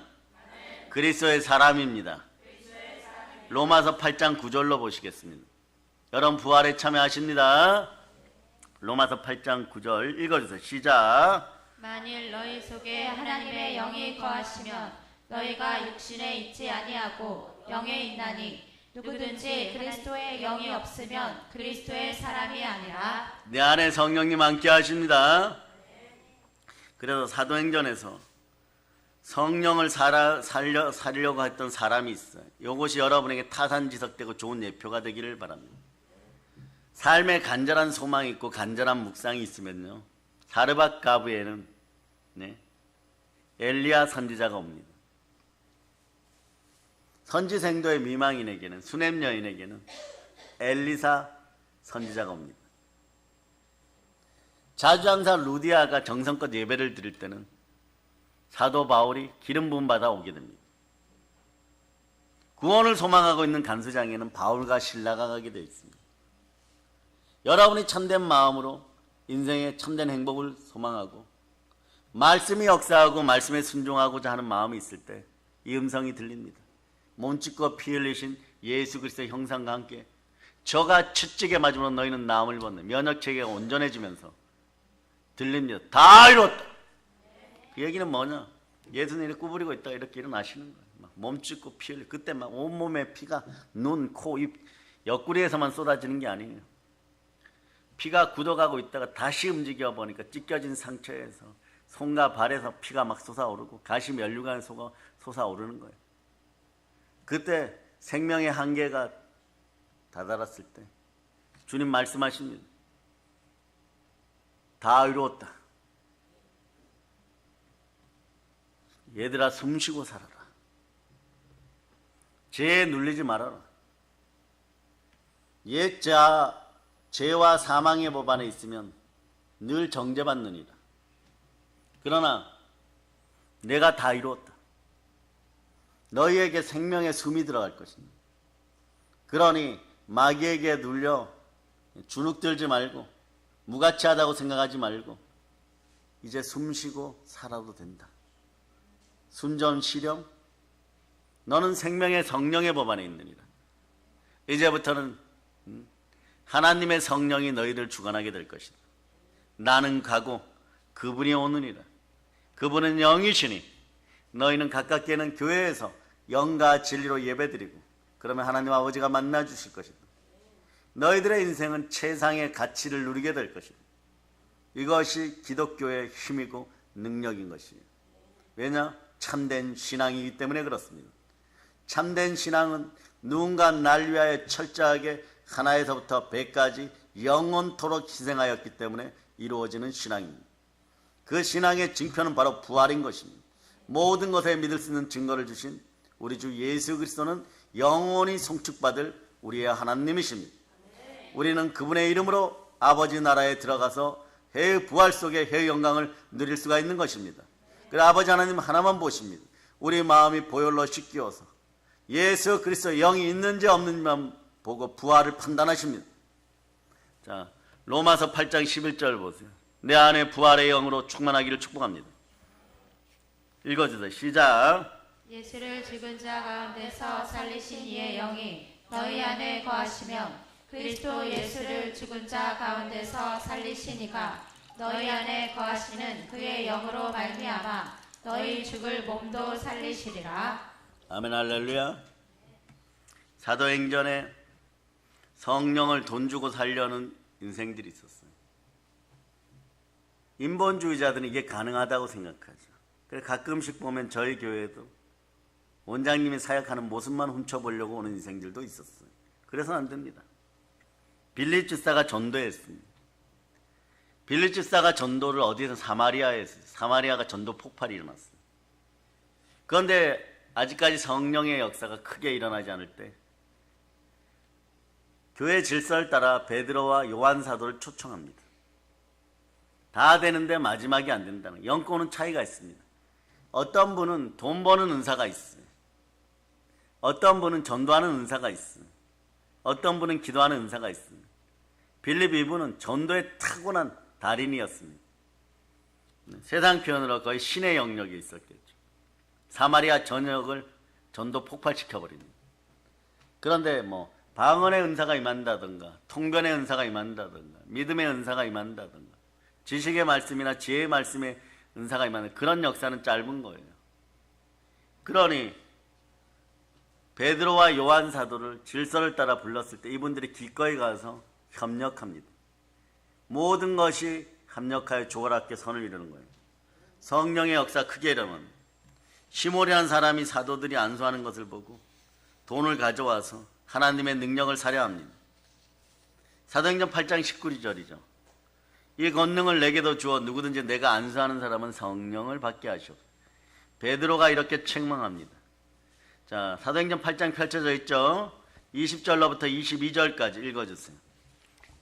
그리스도의 사람입니다. 로마서 8장 9절로 보시겠습니다. 여러분 부활에 참여하십니다. 로마서 8장 9절 읽어주세요. 시작. 만일 너희 속에 하나님의 영이 거하시면 너희가 육신에 있지 아니하고 영에 있나니 누구든지 그리스도의 영이 없으면 그리스도의 사람이 아니라. 내 안에 성령님 함께 하십니다. 그래서 사도행전에서 성령을 살려고 했던 사람이 있어요. 이것이 여러분에게 타산지석되고 좋은 예표가 되기를 바랍니다. 삶에 간절한 소망이 있고 간절한 묵상이 있으면요, 사르밧 가브에는 엘리야 선지자가 옵니다. 선지생도의 미망인에게는, 수냄 여인에게는 엘리사 선지자가 옵니다. 자주장사 루디아가 정성껏 예배를 드릴 때는 사도 바울이 기름 부음 받아 오게 됩니다. 구원을 소망하고 있는 간수장에는 바울과 실라가 가게 되어 있습니다. 여러분이 참된 마음으로 인생의 참된 행복을 소망하고 말씀이 역사하고 말씀에 순종하고자 하는 마음이 있을 때 이 음성이 들립니다. 몸짓고 피 흘리신 예수 그리스도의 형상과 함께 저가 채찍에 맞으면 너희는 나음을 벗네. 면역체계가 온전해지면서 들립니다. 다 이뤘다. 그 얘기는 뭐냐? 예수님이 구부리고 있다가 이렇게 일어나시는 거예요. 막 몸짓고 피 흘리고, 그때 막 온몸에 피가 눈, 코, 입, 옆구리에서만 쏟아지는 게 아니에요. 피가 굳어가고 있다가 다시 움직여 보니까 찢겨진 상처에서 손과 발에서 피가 막 솟아오르고 가시 면류관에 솟아오르는 거예요. 그때 생명의 한계가 다다랐을 때 주님 말씀하십니다. 다 이루었다. 얘들아 숨쉬고 살아라. 죄에 눌리지 말아라. 옛 죄와 사망의 법 안에 있으면 늘 정죄받느니라. 그러나 내가 다 이루었다. 너희에게 생명의 숨이 들어갈 것입니다. 그러니 마귀에게 눌려 주눅들지 말고 무가치하다고 생각하지 말고 이제 숨쉬고 살아도 된다. 순전 시령 너는 생명의 성령의 법 안에 있느니라. 이제부터는 하나님의 성령이 너희를 주관하게 될 것이다. 나는 가고 그분이 오느니라. 그분은 영이시니 너희는 가깝게는 교회에서 영과 진리로 예배드리고 그러면 하나님 아버지가 만나 주실 것이다. 너희들의 인생은 최상의 가치를 누리게 될 것이다. 이것이 기독교의 힘이고 능력인 것이에요. 왜냐? 참된 신앙이기 때문에 그렇습니다. 참된 신앙은 누군가 날 위하여 철저하게 하나에서부터 백까지 영원토록 희생하였기 때문에 이루어지는 신앙입니다. 그 신앙의 증표는 바로 부활인 것입니다. 모든 것에 믿을 수 있는 증거를 주신 우리 주 예수 그리스도는 영원히 송축받을 우리의 하나님이십니다. 우리는 그분의 이름으로 아버지 나라에 들어가서 해의 부활 속에 해의 영광을 누릴 수가 있는 것입니다. 그래서 아버지 하나님 하나만 보십니다. 우리 마음이 보혈로 씻기어서 예수 그리스도 영이 있는지 없는지만 보고 부활을 판단하십니다. 자, 로마서 8장 11절 보세요. 내 안에 부활의 영으로 충만하기를 축복합니다. 읽어주세요. 시작. 예수를 죽은 자 가운데서 살리신 이의 영이 너희 안에 거하시면 그리스도 예수를 죽은 자 가운데서 살리신 이가 너희 안에 거하시는 그의 영으로 말미암아 너희 죽을 몸도 살리시리라. 아멘 할렐루야. 사도행전에 성령을 돈 주고 살려는 인생들이 있었어요. 인본주의자들은 이게 가능하다고 생각하죠. 그래서 가끔씩 보면 저희 교회도 원장님이 사역하는 모습만 훔쳐보려고 오는 인생들도 있었어요. 그래서는 안 됩니다. 빌립 집사가 전도했습니다. 빌립 집사가 전도를 어디서 사마리아에 했어요. 사마리아가 전도 폭발이 일어났어요. 그런데 아직까지 성령의 역사가 크게 일어나지 않을 때 교회 질서를 따라 베드로와 요한 사도를 초청합니다. 다 되는데 마지막이 안 된다는 영권은 차이가 있습니다. 어떤 분은 돈 버는 은사가 있어요. 어떤 분은 전도하는 은사가 있어요. 어떤 분은 기도하는 은사가 있어요. 빌립 이분은 전도에 타고난 달인이었습니다. 세상 표현으로 거의 신의 영역에 있었겠죠. 사마리아 전역을 전도 폭발시켜버립니다. 그런데 방언의 은사가 임한다든가 통변의 은사가 임한다든가 믿음의 은사가 임한다든가 지식의 말씀이나 지혜의 말씀의 은사가 임하는 그런 역사는 짧은 거예요. 그러니 베드로와 요한 사도를 질서를 따라 불렀을 때 이분들이 기꺼이 가서 협력합니다. 모든 것이 협력하여 조화롭게 선을 이루는 거예요. 성령의 역사 크게 이르면 시몬이라는 사람이 사도들이 안수하는 것을 보고 돈을 가져와서 하나님의 능력을 사려합니다. 사도행전 8장 19절이죠. 이 권능을 내게도 주어 누구든지 내가 안수하는 사람은 성령을 받게 하시오. 베드로가 이렇게 책망합니다. 자, 사도행전 8장 펼쳐져 있죠. 20절로부터 22절까지 읽어주세요.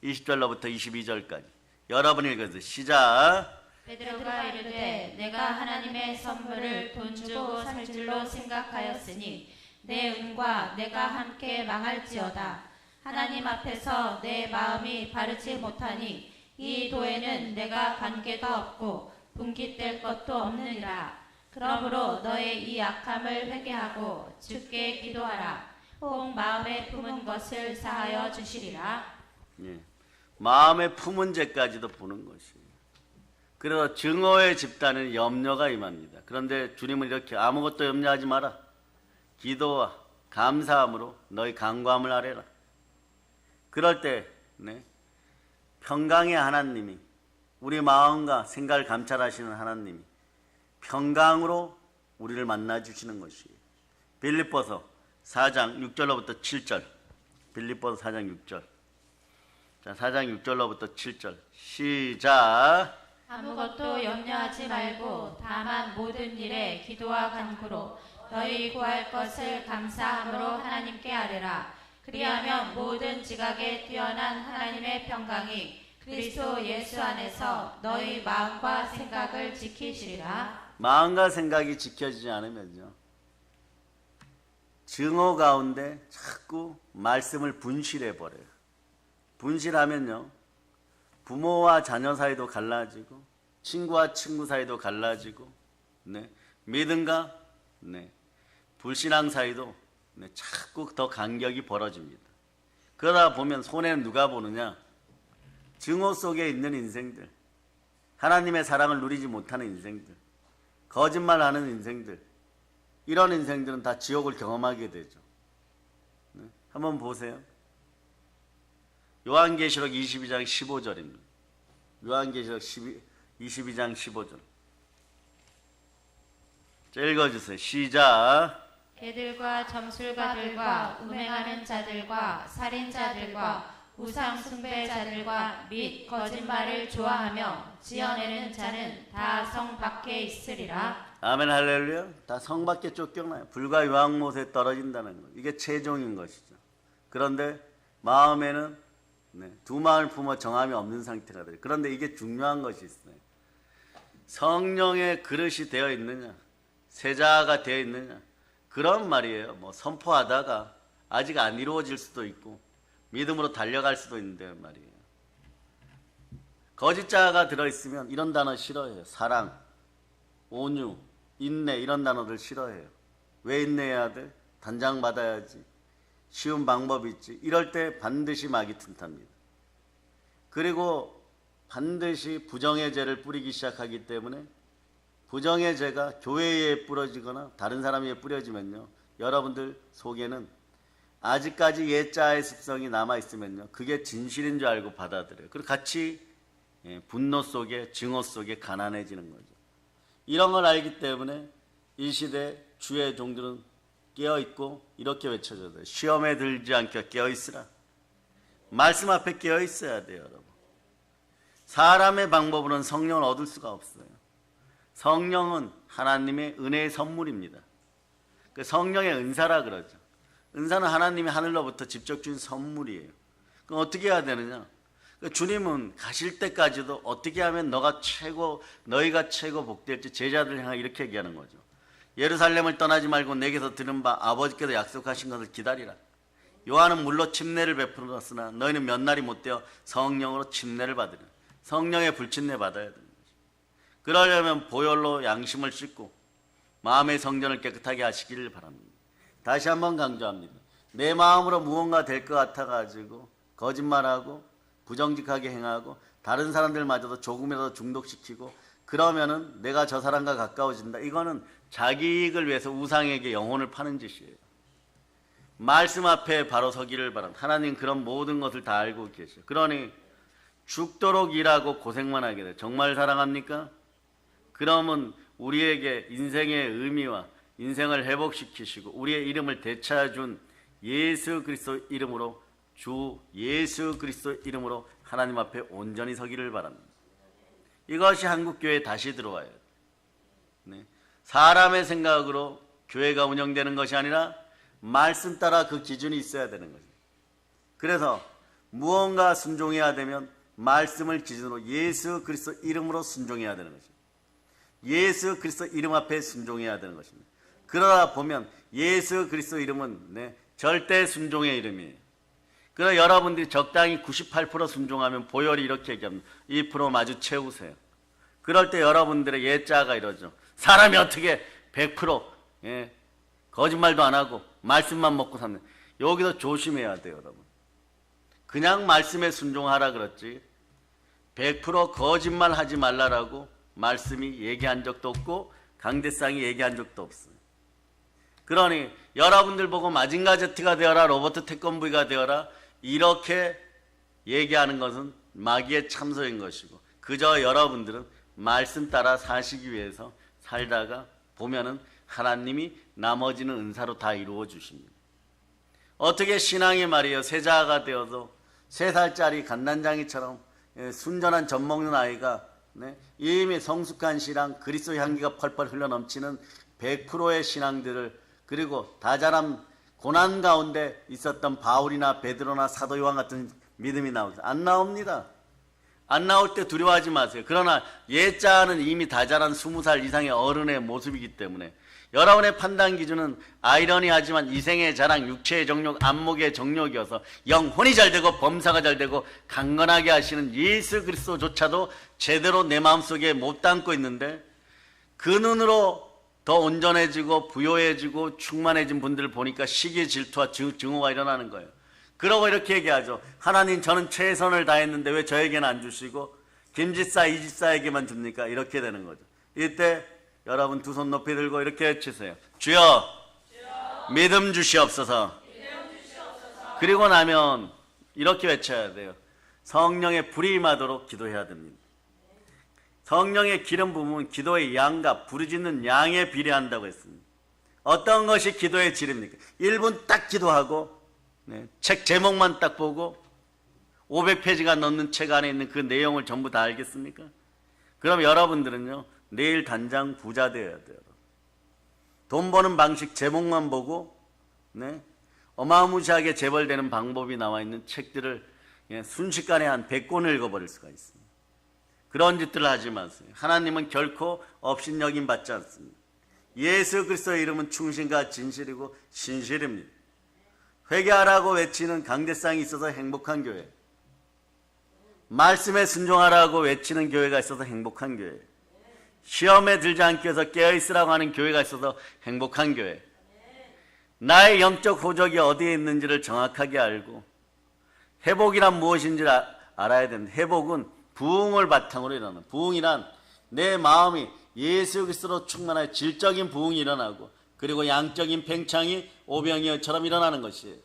20절로부터 22절까지 여러분 읽어주세요. 시작. 베드로가 이르되 내가 하나님의 선물을 돈 주고 살 줄로 생각하였으니 내 은과 내가 함께 망할지어다. 하나님 앞에서 내 마음이 바르지 못하니 이 도에는 내가 관계도 없고 분깃될 것도 없느니라. 그러므로 너의 이 악함을 회개하고 주께 기도하라. 혹 마음에 품은 것을 사하여 주시리라. 예, 마음에 품은 죄까지도 보는 것이에요. 그래서 증오의 집단은 염려가 임합니다. 그런데 주님은 이렇게 아무것도 염려하지 마라. 기도와 감사함으로 너희 간구함을 아뢰라. 그럴 때 평강의 하나님이 우리 마음과 생각을 감찰하시는 하나님이 평강으로 우리를 만나주시는 것이에요. 빌립보서 4장 6절로부터 7절. 빌립보서 4장 6절. 자, 4장 6절로부터 7절. 시작. 아무것도 염려하지 말고 다만 모든 일에 기도와 간구로 너희 구할 것을 감사함으로 하나님께 아뢰라. 그리하면 모든 지각에 뛰어난 하나님의 평강이 그리스도 예수 안에서 너희 마음과 생각을 지키시리라. 마음과 생각이 지켜지지 않으면요, 증오 가운데 자꾸 말씀을 분실해 버려요. 분실하면요, 부모와 자녀 사이도 갈라지고 친구와 친구 사이도 갈라지고, 네, 믿음과 불신앙 사이도 자꾸 더 간격이 벌어집니다. 그러다 보면 손해는 누가 보느냐? 증오 속에 있는 인생들, 하나님의 사랑을 누리지 못하는 인생들, 거짓말하는 인생들, 이런 인생들은 다 지옥을 경험하게 되죠. 한번 보세요. 요한계시록 22장 15절입니다. 요한계시록 22장 15절. 자, 읽어주세요. 시작. 개들과 점술가들과 음행하는 자들과 살인자들과 우상 숭배자들과 및 거짓말을 좋아하며 지어내는 자는 다 성 밖에 있으리라. 아멘 할렐루야. 다 성 밖에 쫓겨나요. 불과 유황못에 떨어진다는 것. 이게 최종인 것이죠. 그런데 마음에는 두 마음을 품어 정함이 없는 상태가 돼요. 그런데 이게 중요한 것이 있어요. 성령의 그릇이 되어 있느냐, 세자가 되어 있느냐, 그런 말이에요. 뭐 선포하다가 아직 안 이루어질 수도 있고 믿음으로 달려갈 수도 있는데 말이에요. 거짓자가 들어있으면 이런 단어 싫어해요. 사랑, 온유, 인내, 이런 단어들 싫어해요. 왜 인내해야 돼? 단장 받아야지. 쉬운 방법이 있지. 이럴 때 반드시 마귀 틈탑니다. 그리고 반드시 부정의 죄를 뿌리기 시작하기 때문에 부정의 죄가 교회에 뿌려지거나 다른 사람에게 뿌려지면요, 여러분들 속에는 아직까지 옛자의 습성이 남아있으면요, 그게 진실인 줄 알고 받아들여요. 그리고 같이 분노 속에, 증오 속에 가난해지는 거죠. 이런 걸 알기 때문에 이 시대 주의 종들은 깨어있고 이렇게 외쳐줘야 돼요. 시험에 들지 않게 깨어있으라. 말씀 앞에 깨어있어야 돼요, 여러분. 사람의 방법으로는 성령을 얻을 수가 없어요. 성령은 하나님의 은혜의 선물입니다. 그 성령의 은사라 그러죠. 은사는 하나님이 하늘로부터 직접 준 선물이에요. 그럼 어떻게 해야 되느냐? 주님은 가실 때까지도 어떻게 하면 너희가 최고 복될지 제자들 향해 이렇게 얘기하는 거죠. 예루살렘을 떠나지 말고 내게서 들은 바 아버지께서 약속하신 것을 기다리라. 요한은 물로 침례를 베풀었으나 너희는 몇 날이 못되어 성령으로 침례를 받으라. 성령의 불침례 받아야 됩니다. 그러려면 보혈로 양심을 씻고 마음의 성전을 깨끗하게 하시기를 바랍니다. 다시 한번 강조합니다. 내 마음으로 무언가 될 것 같아가지고 거짓말하고 부정직하게 행하고 다른 사람들마저도 조금이라도 중독시키고 그러면은 내가 저 사람과 가까워진다. 이거는 자기 이익을 위해서 우상에게 영혼을 파는 짓이에요. 말씀 앞에 바로 서기를 바랍니다. 하나님 그런 모든 것을 다 알고 계셔. 그러니 죽도록 일하고 고생만 하게 돼. 정말 사랑합니까? 그러면 우리에게 인생의 의미와 인생을 회복시키시고 우리의 이름을 되찾아준 예수 그리스도 이름으로, 주 예수 그리스도 이름으로 하나님 앞에 온전히 서기를 바랍니다. 이것이 한국교회에 다시 들어와요. 사람의 생각으로 교회가 운영되는 것이 아니라 말씀 따라 그 기준이 있어야 되는 거죠. 그래서 무언가 순종해야 되면 말씀을 기준으로 예수 그리스도 이름으로 순종해야 되는 것입니다. 예수 그리스도 이름 앞에 순종해야 되는 것입니다. 그러다 보면 예수 그리스도 이름은 절대 순종의 이름이에요. 그래서 여러분들이 적당히 98% 순종하면 보혈이 이렇게 얘기합니다. 2% 마주 채우세요. 그럴 때 여러분들의 옛자가 이러죠. 사람이 어떻게 100% 거짓말도 안 하고 말씀만 먹고 사는, 여기서 조심해야 돼요, 여러분. 그냥 말씀에 순종하라 그랬지 100% 거짓말 하지 말라라고 말씀이 얘기한 적도 없고 강대상이 얘기한 적도 없어요. 그러니 여러분들 보고 마징가제트가 되어라, 로버트 태권브이가 되어라 이렇게 얘기하는 것은 마귀의 참소인 것이고, 그저 여러분들은 말씀 따라 사시기 위해서 살다가 보면은 하나님이 나머지는 은사로 다 이루어 주십니다. 어떻게 신앙이 말이에요. 세자가 되어서 3살짜리 갓난장이처럼 순전한 젖 먹는 아이가 이미 성숙한 신앙, 그리스도 향기가 펄펄 흘러넘치는 100%의 신앙들을, 그리고 다자람 고난 가운데 있었던 바울이나 베드로나 사도 요한 같은 믿음이 나오죠. 안 나옵니다. 안 나올 때 두려워하지 마세요. 그러나 예자는 이미 다자란 20살 이상의 어른의 모습이기 때문에 여러분의 판단 기준은 아이러니하지만 이생의 자랑, 육체의 정욕, 안목의 정욕이어서 영혼이 잘되고 범사가 잘되고 강건하게 하시는 예수 그리스도조차도 제대로 내 마음속에 못 담고 있는데, 그 눈으로 더 온전해지고 부요해지고 충만해진 분들을 보니까 시기, 질투와 증오가 일어나는 거예요. 그러고 이렇게 얘기하죠. 하나님, 저는 최선을 다했는데 왜 저에게는 안 주시고 김집사, 이집사에게만 줍니까? 이렇게 되는 거죠. 이때 여러분 두 손 높이 들고 이렇게 외치세요. 주여, 믿음 주시옵소서. 그리고 나면 이렇게 외쳐야 돼요. 성령의 불이 임하도록 기도해야 됩니다. 성령의 기름 부음은 기도의 양과 부르짖는 양에 비례한다고 했습니다. 어떤 것이 기도의 질입니까? 1분 딱 기도하고 책 제목만 딱 보고 500페이지가 넘는 책 안에 있는 그 내용을 전부 다 알겠습니까? 그럼 여러분들은요, 내일 단장 부자 되어야 돼요. 돈 버는 방식 제목만 보고 어마무시하게 재벌되는 방법이 나와 있는 책들을 순식간에 한 100권을 읽어버릴 수가 있습니다. 그런 짓들을 하지 마세요. 하나님은 결코 업신여김 받지 않습니다. 예수 그리스도의 이름은 충신과 진실이고 신실입니다. 회개하라고 외치는 강대상이 있어서 행복한 교회, 말씀에 순종하라고 외치는 교회가 있어서 행복한 교회, 시험에 들지 않기 위해서 깨어있으라고 하는 교회가 있어서 행복한 교회, 나의 영적 호적이 어디에 있는지를 정확하게 알고 회복이란 무엇인지를 알아야 됩니다. 회복은 부흥을 바탕으로 일어나는, 부흥이란 내 마음이 예수 그리스도로 충만하여 질적인 부흥이 일어나고 그리고 양적인 팽창이 오병이어처럼 일어나는 것이에요.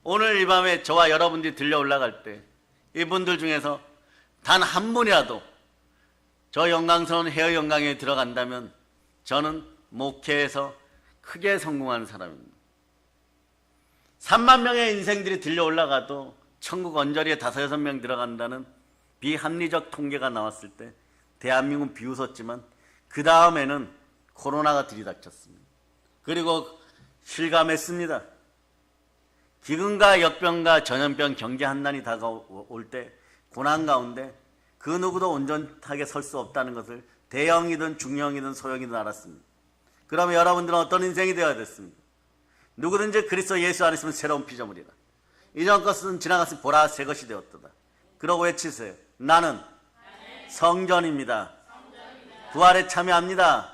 오늘 이 밤에 저와 여러분들이 들려 올라갈 때 이분들 중에서 단 한 분이라도 저 영광스러운 헤어 영광에 들어간다면 저는 목회에서 크게 성공한 사람입니다. 3만 명의 인생들이 들려 올라가도 천국 언저리에 5, 6명 들어간다는 비합리적 통계가 나왔을 때 대한민국은 비웃었지만 그 다음에는 코로나가 들이닥쳤습니다. 그리고 실감했습니다. 기근과 역병과 전염병 경제 한난이 다가올 때 고난 가운데 그 누구도 온전하게 설 수 없다는 것을 대형이든 중형이든 소형이든 알았습니다. 그러면 여러분들은 어떤 인생이 되어야 됐습니까? 누구든지 그리스도 예수 안에 있으면 새로운 피조물이라. 이전 것은 지나갔으니 보라 새 것이 되었도다. 그러고 외치세요. 나는 성전입니다. 부활에 참여합니다.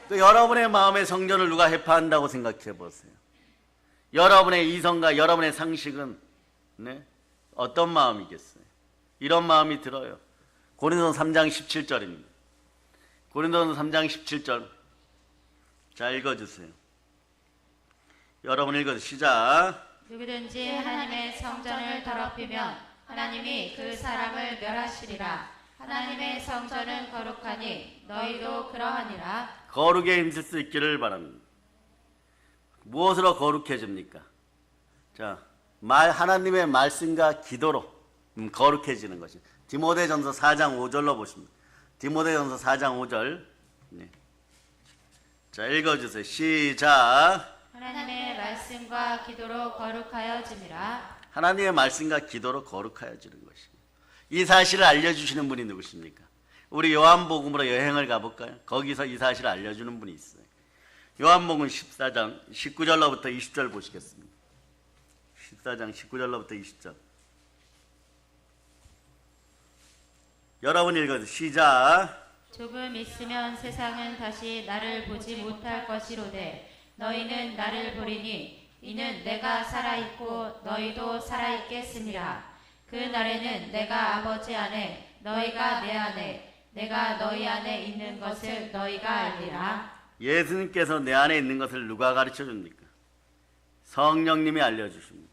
또 여러분의 마음의 성전을 누가 해파한다고 생각해 보세요. 여러분의 이성과 여러분의 상식은 어떤 마음이겠어요? 이런 마음이 들어요. 고린도서 3장 17절입니다. 고린도서 3장 17절. 자, 읽어주세요. 여러분 읽어주세요. 시작. 누구든지 하나님의 성전을 더럽히면 하나님이 그 사람을 멸하시리라. 하나님의 성전은 거룩하니 너희도 그러하니라. 거룩에 힘쓸 수 있기를 바랍니다. 무엇으로 거룩해집니까? 자, 하나님의 말씀과 기도로 거룩해지는 것이. 디모데전서 4장 5절로 보십니다. 디모데전서 4장 5절. 자, 읽어주세요. 시작. 하나님의 말씀과 기도로 거룩하여짐이라. 하나님의 말씀과 기도로 거룩하여지는 것입니다. 이 사실을 알려주시는 분이 누구십니까? 우리 요한복음으로 여행을 가볼까요? 거기서 이 사실을 알려주는 분이 있어요. 요한복음 14장 19절로부터 20절 보시겠습니다. 14장 19절로부터 20절. 여러분 읽어주세요. 시작. 조금 있으면 세상은 다시 나를 보지 못할 것이로되 너희는 나를 보리니 이는 내가 살아있고 너희도 살아있겠음이라. 그 날에는 내가 아버지 안에 너희가 내 안에 내가 너희 안에 있는 것을 너희가 알리라. 예수님께서 내 안에 있는 것을 누가 가르쳐 줍니까? 성령님이 알려주십니다.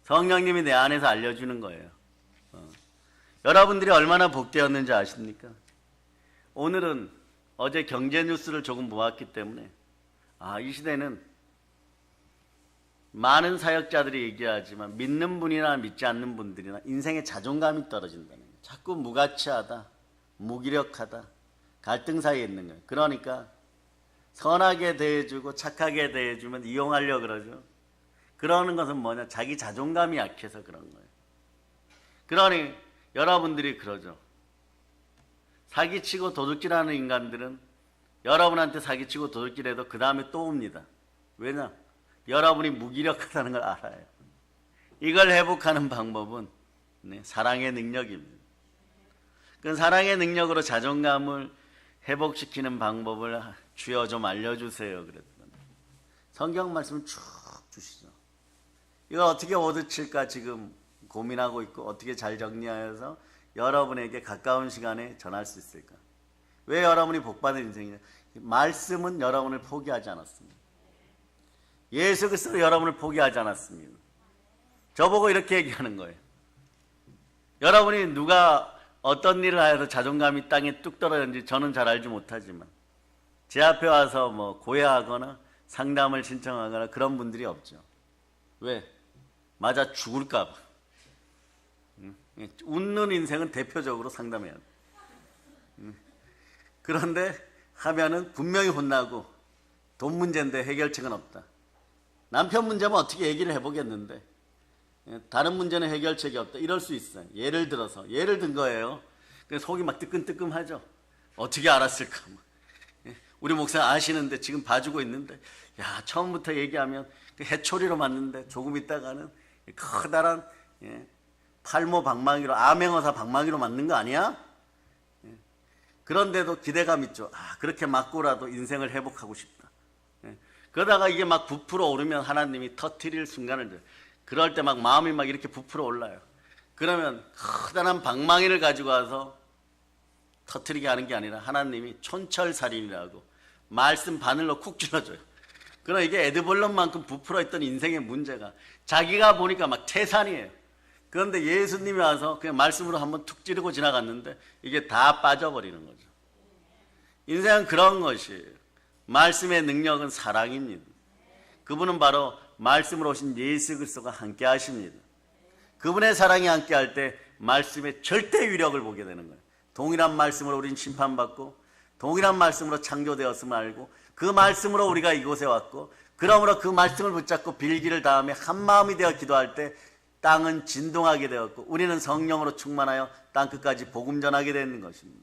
성령님이 내 안에서 알려주는 거예요. 여러분들이 얼마나 복되었는지 아십니까? 오늘은 어제 경제 뉴스를 조금 보았기 때문에 이 시대는 많은 사역자들이 얘기하지만 믿는 분이나 믿지 않는 분들이나 인생의 자존감이 떨어진다는 거예요. 자꾸 무가치하다, 무기력하다, 갈등 사이에 있는 거예요. 그러니까 선하게 대해주고 착하게 대해주면 이용하려고 그러죠. 그러는 것은 뭐냐? 자기 자존감이 약해서 그런 거예요. 그러니 여러분들이 그러죠. 사기치고 도둑질하는 인간들은 여러분한테 사기치고 도둑질해도 그 다음에 또 옵니다. 왜냐? 여러분이 무기력하다는 걸 알아요. 이걸 회복하는 방법은 사랑의 능력입니다. 그 사랑의 능력으로 자존감을 회복시키는 방법을 주여 좀 알려주세요. 그랬더니 성경 말씀을 쭉 주시죠. 이걸 어떻게 얻으칠까 지금 고민하고 있고 어떻게 잘 정리하여서 여러분에게 가까운 시간에 전할 수 있을까? 왜 여러분이 복받은 인생이냐? 말씀은 여러분을 포기하지 않았습니다. 예수 그리스도 여러분을 포기하지 않았습니다. 저보고 이렇게 얘기하는 거예요. 여러분이 누가 어떤 일을 하여서 자존감이 땅에 뚝 떨어졌는지 저는 잘 알지 못하지만 제 앞에 와서 뭐 고해하거나 상담을 신청하거나 그런 분들이 없죠. 왜? 맞아 죽을까 봐. 웃는 인생은 대표적으로 상담해야 돼. 그런데 하면은 분명히 혼나고 돈 문제인데 해결책은 없다. 남편 문제면 어떻게 얘기를 해보겠는데 다른 문제는 해결책이 없다. 이럴 수 있어요. 예를 든 거예요. 속이 막 뜨끔뜨끔하죠. 어떻게 알았을까? 우리 목사 아시는데 지금 봐주고 있는데 야 처음부터 얘기하면 해초리로 맞는데 조금 있다가는 커다란 팔모 방망이로 암행어사 방망이로 맞는 거 아니야? 그런데도 기대감 있죠. 그렇게 맞고라도 인생을 회복하고 싶다. 그러다가 이게 막 부풀어 오르면 하나님이 터뜨릴 순간을 줘요. 그럴 때 막 마음이 막 이렇게 부풀어 올라요. 그러면 커다란 방망이를 가지고 와서 터뜨리게 하는 게 아니라 하나님이 촌철살인이라고 말씀 바늘로 쿡 찔러줘요. 그러나 이게 에드벌론만큼 부풀어 있던 인생의 문제가 자기가 보니까 막 태산이에요. 그런데 예수님이 와서 그냥 말씀으로 한번 툭 찌르고 지나갔는데 이게 다 빠져버리는 거죠. 인생은 그런 것이에요. 말씀의 능력은 사랑입니다. 그분은 바로 말씀으로 오신 예수 그리스도가 함께 하십니다. 그분의 사랑이 함께 할 때 말씀의 절대 위력을 보게 되는 거예요. 동일한 말씀으로 우리는 심판받고 동일한 말씀으로 창조되었음을 알고 그 말씀으로 우리가 이곳에 왔고 그러므로 그 말씀을 붙잡고 빌기를 다음에 한 마음이 되어 기도할 때 땅은 진동하게 되었고 우리는 성령으로 충만하여 땅끝까지 복음 전하게 되는 것입니다.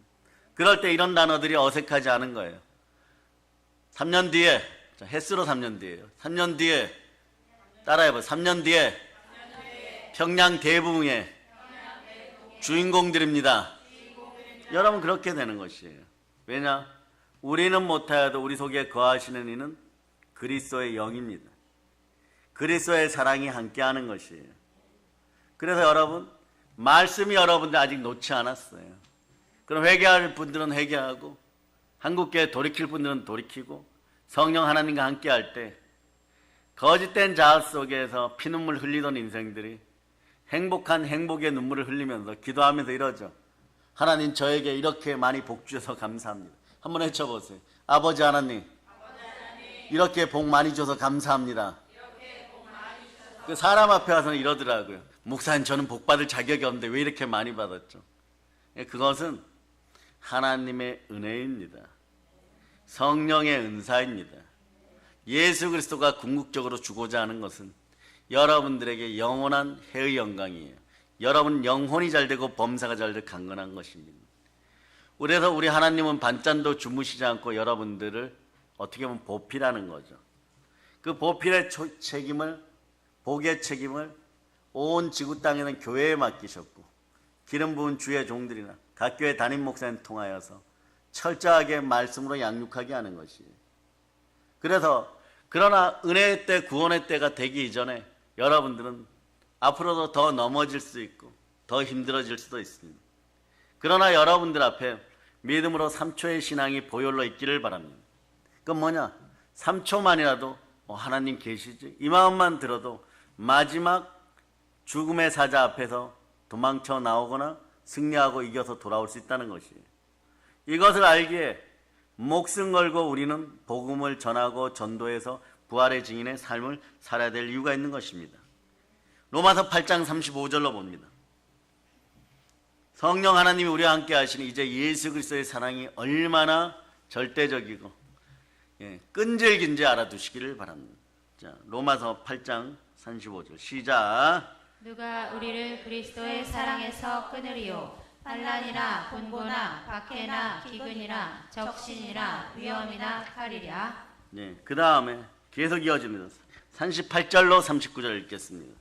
그럴 때 이런 단어들이 어색하지 않은 거예요. 3년 뒤에 햇수로 3년 뒤에요. 3년 뒤에 따라해봐요. 3년 뒤에 평양 대붕의 주인공들입니다. 여러분 그렇게 되는 것이에요. 왜냐? 우리는 못하여도 우리 속에 거하시는 이는 그리스도의 영입니다. 그리스도의 사랑이 함께하는 것이에요. 그래서 여러분 말씀이 여러분들 아직 놓지 않았어요. 그럼 회개할 분들은 회개하고 한국교회 돌이킬 분들은 돌이키고 성령 하나님과 함께할 때 거짓된 자아 속에서 피눈물 흘리던 인생들이 행복한 행복의 눈물을 흘리면서 기도하면서 이러죠. 하나님 저에게 이렇게 많이 복 주셔서 감사합니다. 한번 외쳐보세요. 아버지 하나님 이렇게 복 많이 주셔서 감사합니다. 그 사람 앞에 와서는 이러더라고요. 목사님 저는 복 받을 자격이 없는데 왜 이렇게 많이 받았죠? 그것은 하나님의 은혜입니다. 성령의 은사입니다. 예수 그리스도가 궁극적으로 주고자 하는 것은 여러분들에게 영원한 해의 영광이에요. 여러분 영혼이 잘되고 범사가 잘되고 강건한 것입니다. 그래서 우리 하나님은 반찬도 주무시지 않고 여러분들을 어떻게 보면 보필하는 거죠. 그 보필의 책임을 복의 책임을 온 지구 땅에는 교회에 맡기셨고 기름 부은 주의 종들이나 각 교회 담임 목사님 통하여서 철저하게 말씀으로 양육하게 하는 것이에요. 그래서 그러나 은혜의 때 구원의 때가 되기 이전에 여러분들은 앞으로도 더 넘어질 수 있고 더 힘들어질 수도 있습니다. 그러나 여러분들 앞에 믿음으로 3초의 신앙이 보혈로 있기를 바랍니다. 그건 뭐냐? 3초만이라도 하나님 계시지? 이 마음만 들어도 마지막 죽음의 사자 앞에서 도망쳐 나오거나 승리하고 이겨서 돌아올 수 있다는 것이에요. 이것을 알기에 목숨 걸고 우리는 복음을 전하고 전도해서 부활의 증인의 삶을 살아야 될 이유가 있는 것입니다. 로마서 8장 35절로 봅니다. 성령 하나님이 우리와 함께 하시니 이제 예수 그리스도의 사랑이 얼마나 절대적이고 끈질긴지 알아두시기를 바랍니다. 자, 로마서 8장 35절 시작. 누가 우리를 그리스도의 사랑에서 끊으리요? 환난이나 곤고나 박해나 기근이나 적신이나 위험이나 칼이랴. 네, 그 다음에 계속 이어집니다. 38절로 39절 읽겠습니다.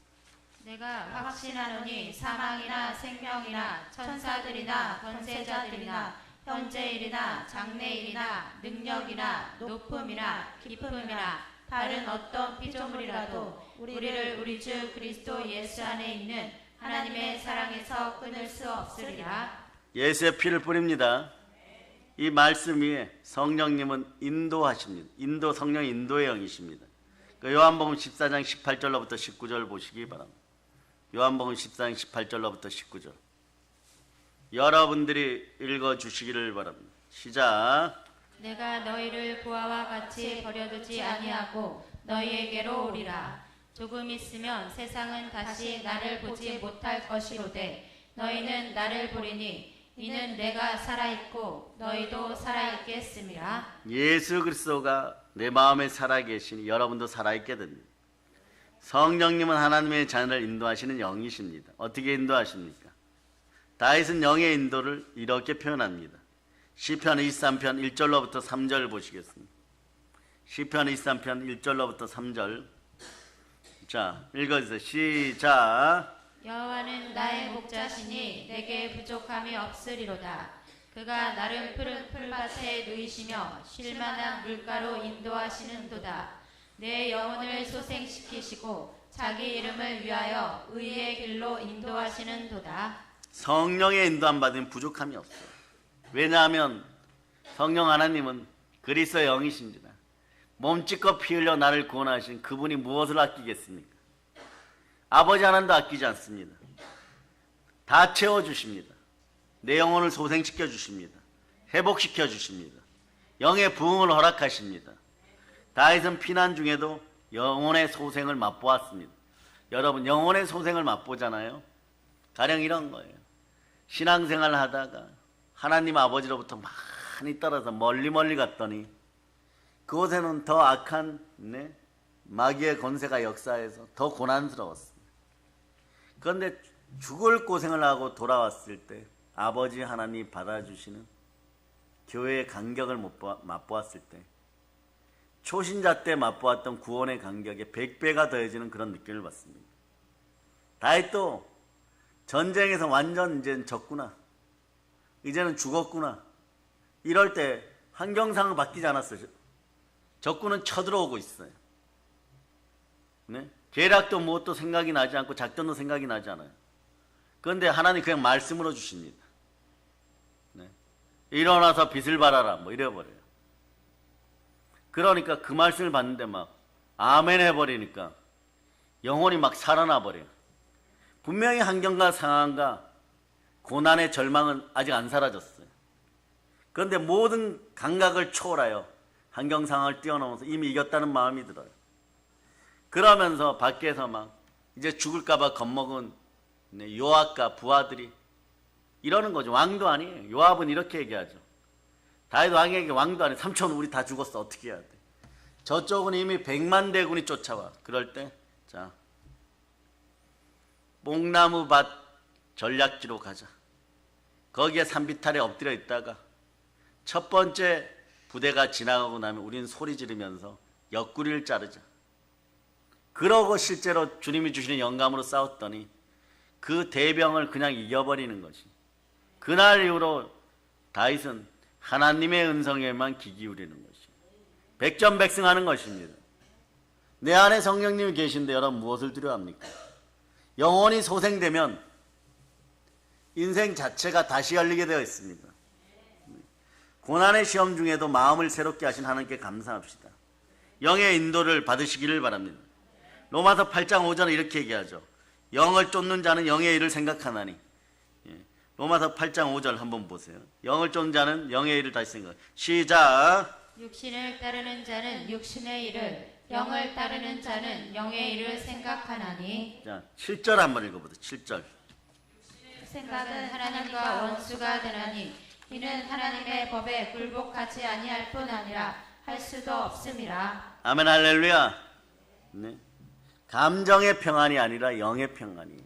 내가 확신하노니 사망이나 생명이나 천사들이나 권세자들이나 현재일이나 장래일이나 능력이나 높음이나 깊음이나 다른 어떤 피조물이라도 우리를 우리 주 그리스도 예수 안에 있는 하나님의 사랑에서 끊을 수 없으리라. 예수의 피를 뿌립니다. 이 말씀 위에 성령님은 인도하십니다. 성령 인도의 영이십니다. 요한복음 14장 18절로부터 19절 보시기 바랍니다. 요한복음 14장 18절로부터 19절 여러분들이 읽어주시기를 바랍니다. 시작. 내가 너희를 부하와 같이 버려두지 아니하고 너희에게로 오리라. 조금 있으면 세상은 다시 나를 보지 못할 것이로되 너희는 나를 보리니 이는 내가 살아있고 너희도 살아있겠음이라. 예수 그리스도가 내 마음에 살아계시니 여러분도 살아있게 됩니다. 성령님은 하나님의 자녀를 인도하시는 영이십니다. 어떻게 인도하십니까? 다윗은 영의 인도를 이렇게 표현합니다. 시편 23편 1절로부터 3절 보시겠습니다. 시편 23편 1절로부터 3절 자, 읽어주세요. 시작. 여호와는 나의 목자시니 내게 부족함이 없으리로다. 그가 나를 푸른 풀밭에 누이시며 쉴만한 물가로 인도하시는도다. 내 영혼을 소생시키시고 자기 이름을 위하여 의의 길로 인도하시는도다. 성령의 인도함 받으면 부족함이 없어요. 왜냐하면 성령 하나님은 그리스도의 영이십니다. 몸짓껏 피 흘려 나를 구원하신 그분이 무엇을 아끼겠습니까? 아버지 하나님도 아끼지 않습니다. 다 채워주십니다. 내 영혼을 소생시켜 주십니다. 회복시켜 주십니다. 영의 부흥을 허락하십니다. 다윗은 피난 중에도 영혼의 소생을 맛보았습니다. 여러분 영혼의 소생을 맛보잖아요. 가령 이런 거예요. 신앙생활을 하다가 하나님 아버지로부터 많이 떨어져 멀리 갔더니 그곳에는 더 악한 마귀의 권세가 역사해서 더 고난스러웠습니다. 그런데 죽을 고생을 하고 돌아왔을 때 아버지 하나님이 받아주시는 교회의 간격을 맛보았을 때 초신자 때 맛보았던 구원의 간격에 100배가 더해지는 그런 느낌을 받습니다. 다윗도 전쟁에서 완전 이제는 졌구나, 이제는 죽었구나, 이럴 때 환경상은 바뀌지 않았어요. 적군은 쳐들어오고 있어요. 네? 계략도 무엇도 생각이 나지 않고 작전도 생각이 나지 않아요. 그런데 하나님 그냥 말씀으로 주십니다. 네? 일어나서 빛을 발하라 뭐 이래버려요. 그러니까 그 말씀을 받는데 막 아멘 해버리니까 영혼이 막 살아나 버려요. 분명히 환경과 상황과 고난의 절망은 아직 안 사라졌어요. 그런데 모든 감각을 초월하여 환경 상황을 뛰어넘어서 이미 이겼다는 마음이 들어요. 그러면서 밖에서 막 이제 죽을까봐 겁먹은 요압과 부하들이 이러는 거죠. 왕도 아니에요. 요압은 이렇게 얘기하죠. 다윗 왕에게 왕도 아니에요. 삼촌 우리 다 죽었어. 어떻게 해야 돼? 저쪽은 이미 100만 대군이 쫓아와. 그럴 때 자, 뽕나무밭 전략지로 가자. 거기에 산비탈에 엎드려 있다가 첫 번째 부대가 지나가고 나면 우리는 소리 지르면서 옆구리를 자르자. 그러고 실제로 주님이 주시는 영감으로 싸웠더니 그 대병을 그냥 이겨버리는 것이. 그날 이후로 다윗은 하나님의 은성에만 귀 기울이는 것이. 백전백승하는 것입니다. 내 안에 성령님이 계신데 여러분 무엇을 두려워합니까? 영혼이 소생되면 인생 자체가 다시 열리게 되어 있습니다. 고난의 시험 중에도 마음을 새롭게 하신 하나님께 감사합시다. 영의 인도를 받으시기를 바랍니다. 로마서 8장 5절은 이렇게 얘기하죠. 영을 쫓는 자는 영의 일을 생각하나니. 로마서 8장 5절 한번 보세요. 영을 쫓는 자는 영의 일을 다시 생각. 시작. 육신을 따르는 자는 육신의 일을, 영을 따르는 자는 영의 일을 생각하나니 자, 7절 한번 읽어보자. 7절. 생각은 하나님과 원수가 되나니 이는 하나님의 법에 굴복하지 아니할 뿐 아니라 할 수도 없음이라. 아멘 할렐루야. 네. 감정의 평안이 아니라 영의 평안이에요.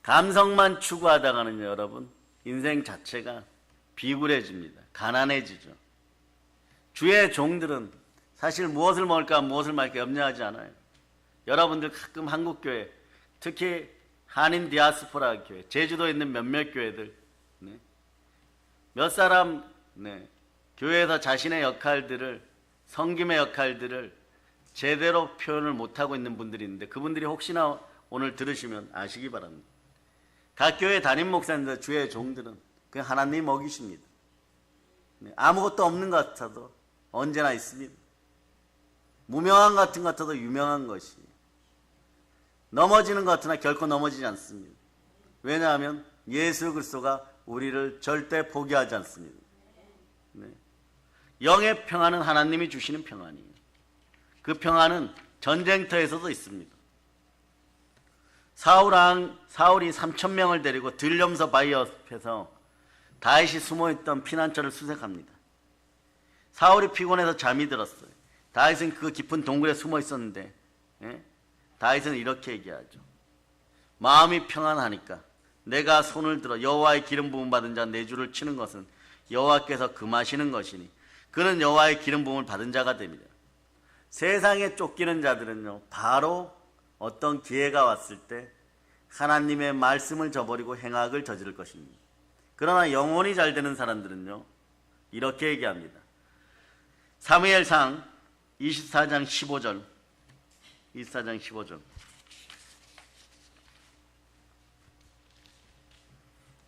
감성만 추구하다가는 여러분 인생 자체가 비굴해집니다. 가난해지죠. 주의 종들은 사실 무엇을 먹을까 무엇을 말까 염려하지 않아요. 여러분들 가끔 한국교회, 특히 한인 디아스포라 교회, 제주도에 있는 몇몇 교회들, 네. 몇 사람 교회에서 자신의 역할들을, 섬김의 역할들을 제대로 표현을 못하고 있는 분들이 있는데, 그분들이 혹시나 오늘 들으시면 아시기 바랍니다. 각 교회 담임 목사님들, 주의 종들은 그냥 하나님이 먹이십니다. 아무것도 없는 것 같아도 언제나 있습니다. 무명한 것 같아도 유명한 것이, 넘어지는 것 같으나 결코 넘어지지 않습니다. 왜냐하면 예수 그리스도가 우리를 절대 포기하지 않습니다. 네. 영의 평안은 하나님이 주시는 평안이에요. 그 평안은 전쟁터에서도 있습니다. 사울이 3,000명을 데리고 들염소 바위 옆에서 다윗이 숨어있던 피난처를 수색합니다. 사울이 피곤해서 잠이 들었어요. 다윗은 그 깊은 동굴에 숨어 있었는데, 다윗은 이렇게 얘기하죠. 마음이 평안하니까 내가 손을 들어 여호와의 기름 부음 받은 자 내 주를 치는 것은 여호와께서 금하시는 것이니 그는 여호와의 기름 부음을 받은 자가 됩니다. 세상에 쫓기는 자들은요, 바로 어떤 기회가 왔을 때 하나님의 말씀을 저버리고 행악을 저지를 것입니다. 그러나 영혼이 잘 되는 사람들은요, 이렇게 얘기합니다. 사무엘상 24장 15절. 24장 15절.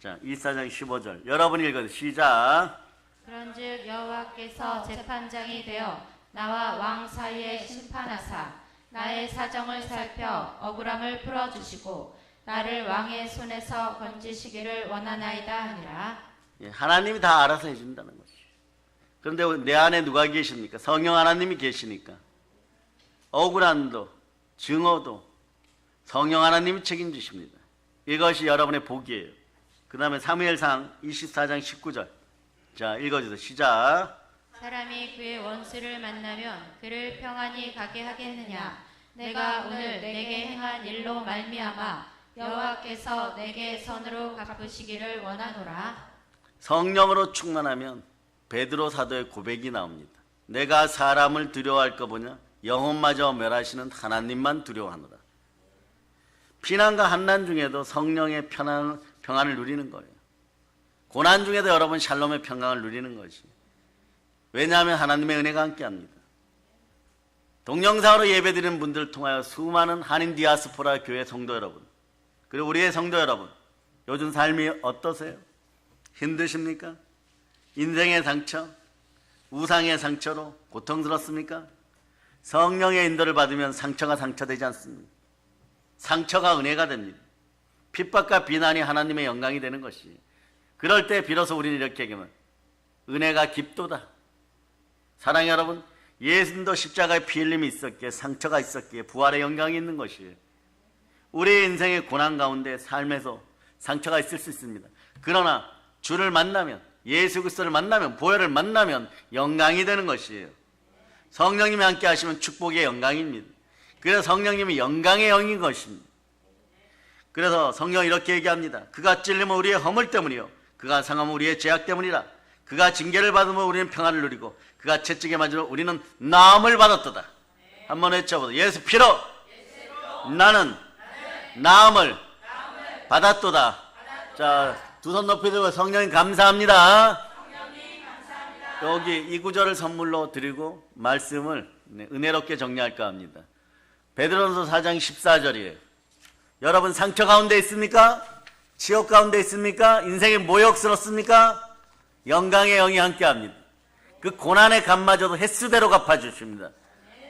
자, 24장 15절. 여러분이 읽어주세요. 시작. 그런즉 여호와께서 재판장이 되어 나와 왕 사이에 심판하사 나의 사정을 살펴 억울함을 풀어주시고 나를 왕의 손에서 건지시기를 원하나이다 하니라. 예, 하나님이 다 알아서 해준다는 것이죠. 그런데 내 안에 누가 계십니까? 성령 하나님이 계시니까 억울함도 증오도 성령 하나님이 책임지십니다. 이것이 여러분의 복이에요. 그 다음에 사무엘상 24장 19절. 자, 읽어주세요. 시작. 사람이 그의 원수를 만나면 그를 평안히 가게 하겠느냐. 내가 오늘 내게 행한 일로 말미암아 여호와께서 내게 선으로 갚으시기를 원하노라. 성령으로 충만하면 베드로 사도의 고백이 나옵니다. 내가 사람을 두려워할까 보냐 영혼마저 멸하시는 하나님만 두려워하노라. 피난과 환난 중에도 성령의 평안을 누리는 거예요. 고난 중에도 여러분 샬롬의 평강을 누리는 것이. 왜냐하면 하나님의 은혜가 함께합니다. 동영상으로 예배드리는 분들을 통하여 수많은 한인 디아스포라 교회 성도 여러분, 그리고 우리의 성도 여러분, 요즘 삶이 어떠세요? 힘드십니까? 인생의 상처, 우상의 상처로 고통스럽습니까? 성령의 인도를 받으면 상처가 상처되지 않습니다. 상처가 은혜가 됩니다. 핍박과 비난이 하나님의 영광이 되는 것이. 그럴 때 비로소 우리는 이렇게 얘기하면 은혜가 깊도다. 사랑하는 여러분, 예수님도 십자가에 피 흘림이 있었기에, 상처가 있었기에 부활의 영광이 있는 것이에요. 우리의 인생의 고난 가운데 삶에서 상처가 있을 수 있습니다. 그러나 주를 만나면, 예수 그리스도를 만나면, 보혈을 만나면 영광이 되는 것이에요. 성령님이 함께 하시면 축복의 영광입니다. 그래서 성령님이 영광의 영인 것입니다. 그래서 성령이 이렇게 얘기합니다. 그가 찔림은 우리의 허물 때문이요 그가 상함은 우리의 죄악 때문이라. 그가 징계를 받으면 우리는 평안을 누리고 그가 채찍에 맞으면 우리는 나음을 받았도다. 한번 외쳐보세요. 예수 피로 나는 나음을 받았도다. 자, 두 손 높이 들고 성령님 감사합니다. 여기 이 구절을 선물로 드리고 말씀을 은혜롭게 정리할까 합니다. 베드로전서 4장 14절이에요. 여러분 상처 가운데 있습니까? 지옥 가운데 있습니까? 인생이 모욕스럽습니까? 영광의 영이 함께합니다. 그 고난의 값마저도 횟수대로 갚아주십니다.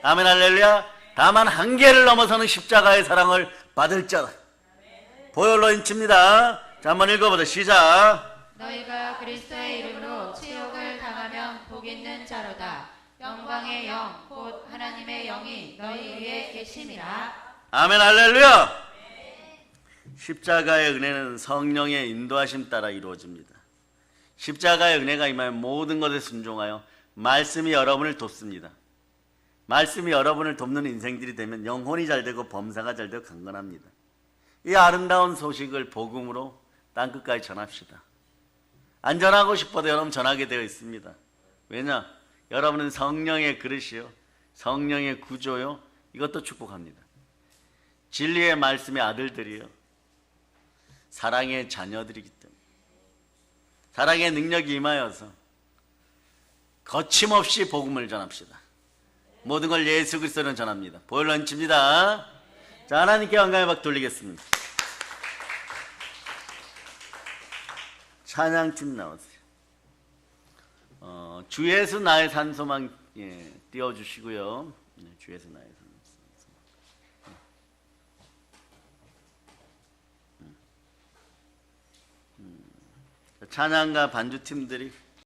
아멘 할렐루야. 다만 한계를 넘어서는 십자가의 사랑을 받을 자다. 보혈로 인칩니다. 자, 한번 읽어보자. 시작. 너희가 그리스도의 이름으로 치욕을 당하면 복 있는 자로다. 영광의 영 곧 하나님의 영이 너희 위에 계심이라. 아멘 할렐루야. 십자가의 은혜는 성령의 인도하심 따라 이루어집니다. 십자가의 은혜가 임하면 모든 것에 순종하여 말씀이 여러분을 돕습니다. 말씀이 여러분을 돕는 인생들이 되면 영혼이 잘 되고 범사가 잘 되고 강건합니다. 이 아름다운 소식을 복음으로 땅끝까지 전합시다. 안 전하고 싶어도 여러분 전하게 되어 있습니다. 왜냐? 여러분은 성령의 그릇이요, 성령의 구조요, 이것도 축복합니다. 진리의 말씀의 아들들이요, 사랑의 자녀들이기 때문에 사랑의 능력이 임하여서 거침없이 복음을 전합시다. 모든 걸 예수 그리스도는 전합니다. 보혈로 얹힙니다. 자, 하나님께 영광의 박 돌리겠습니다. 찬양팀 나오세요. 주 예수 나의 산소망 띄워주시고요. 주 예수 나의 산소망. 찬양가 반주팀들이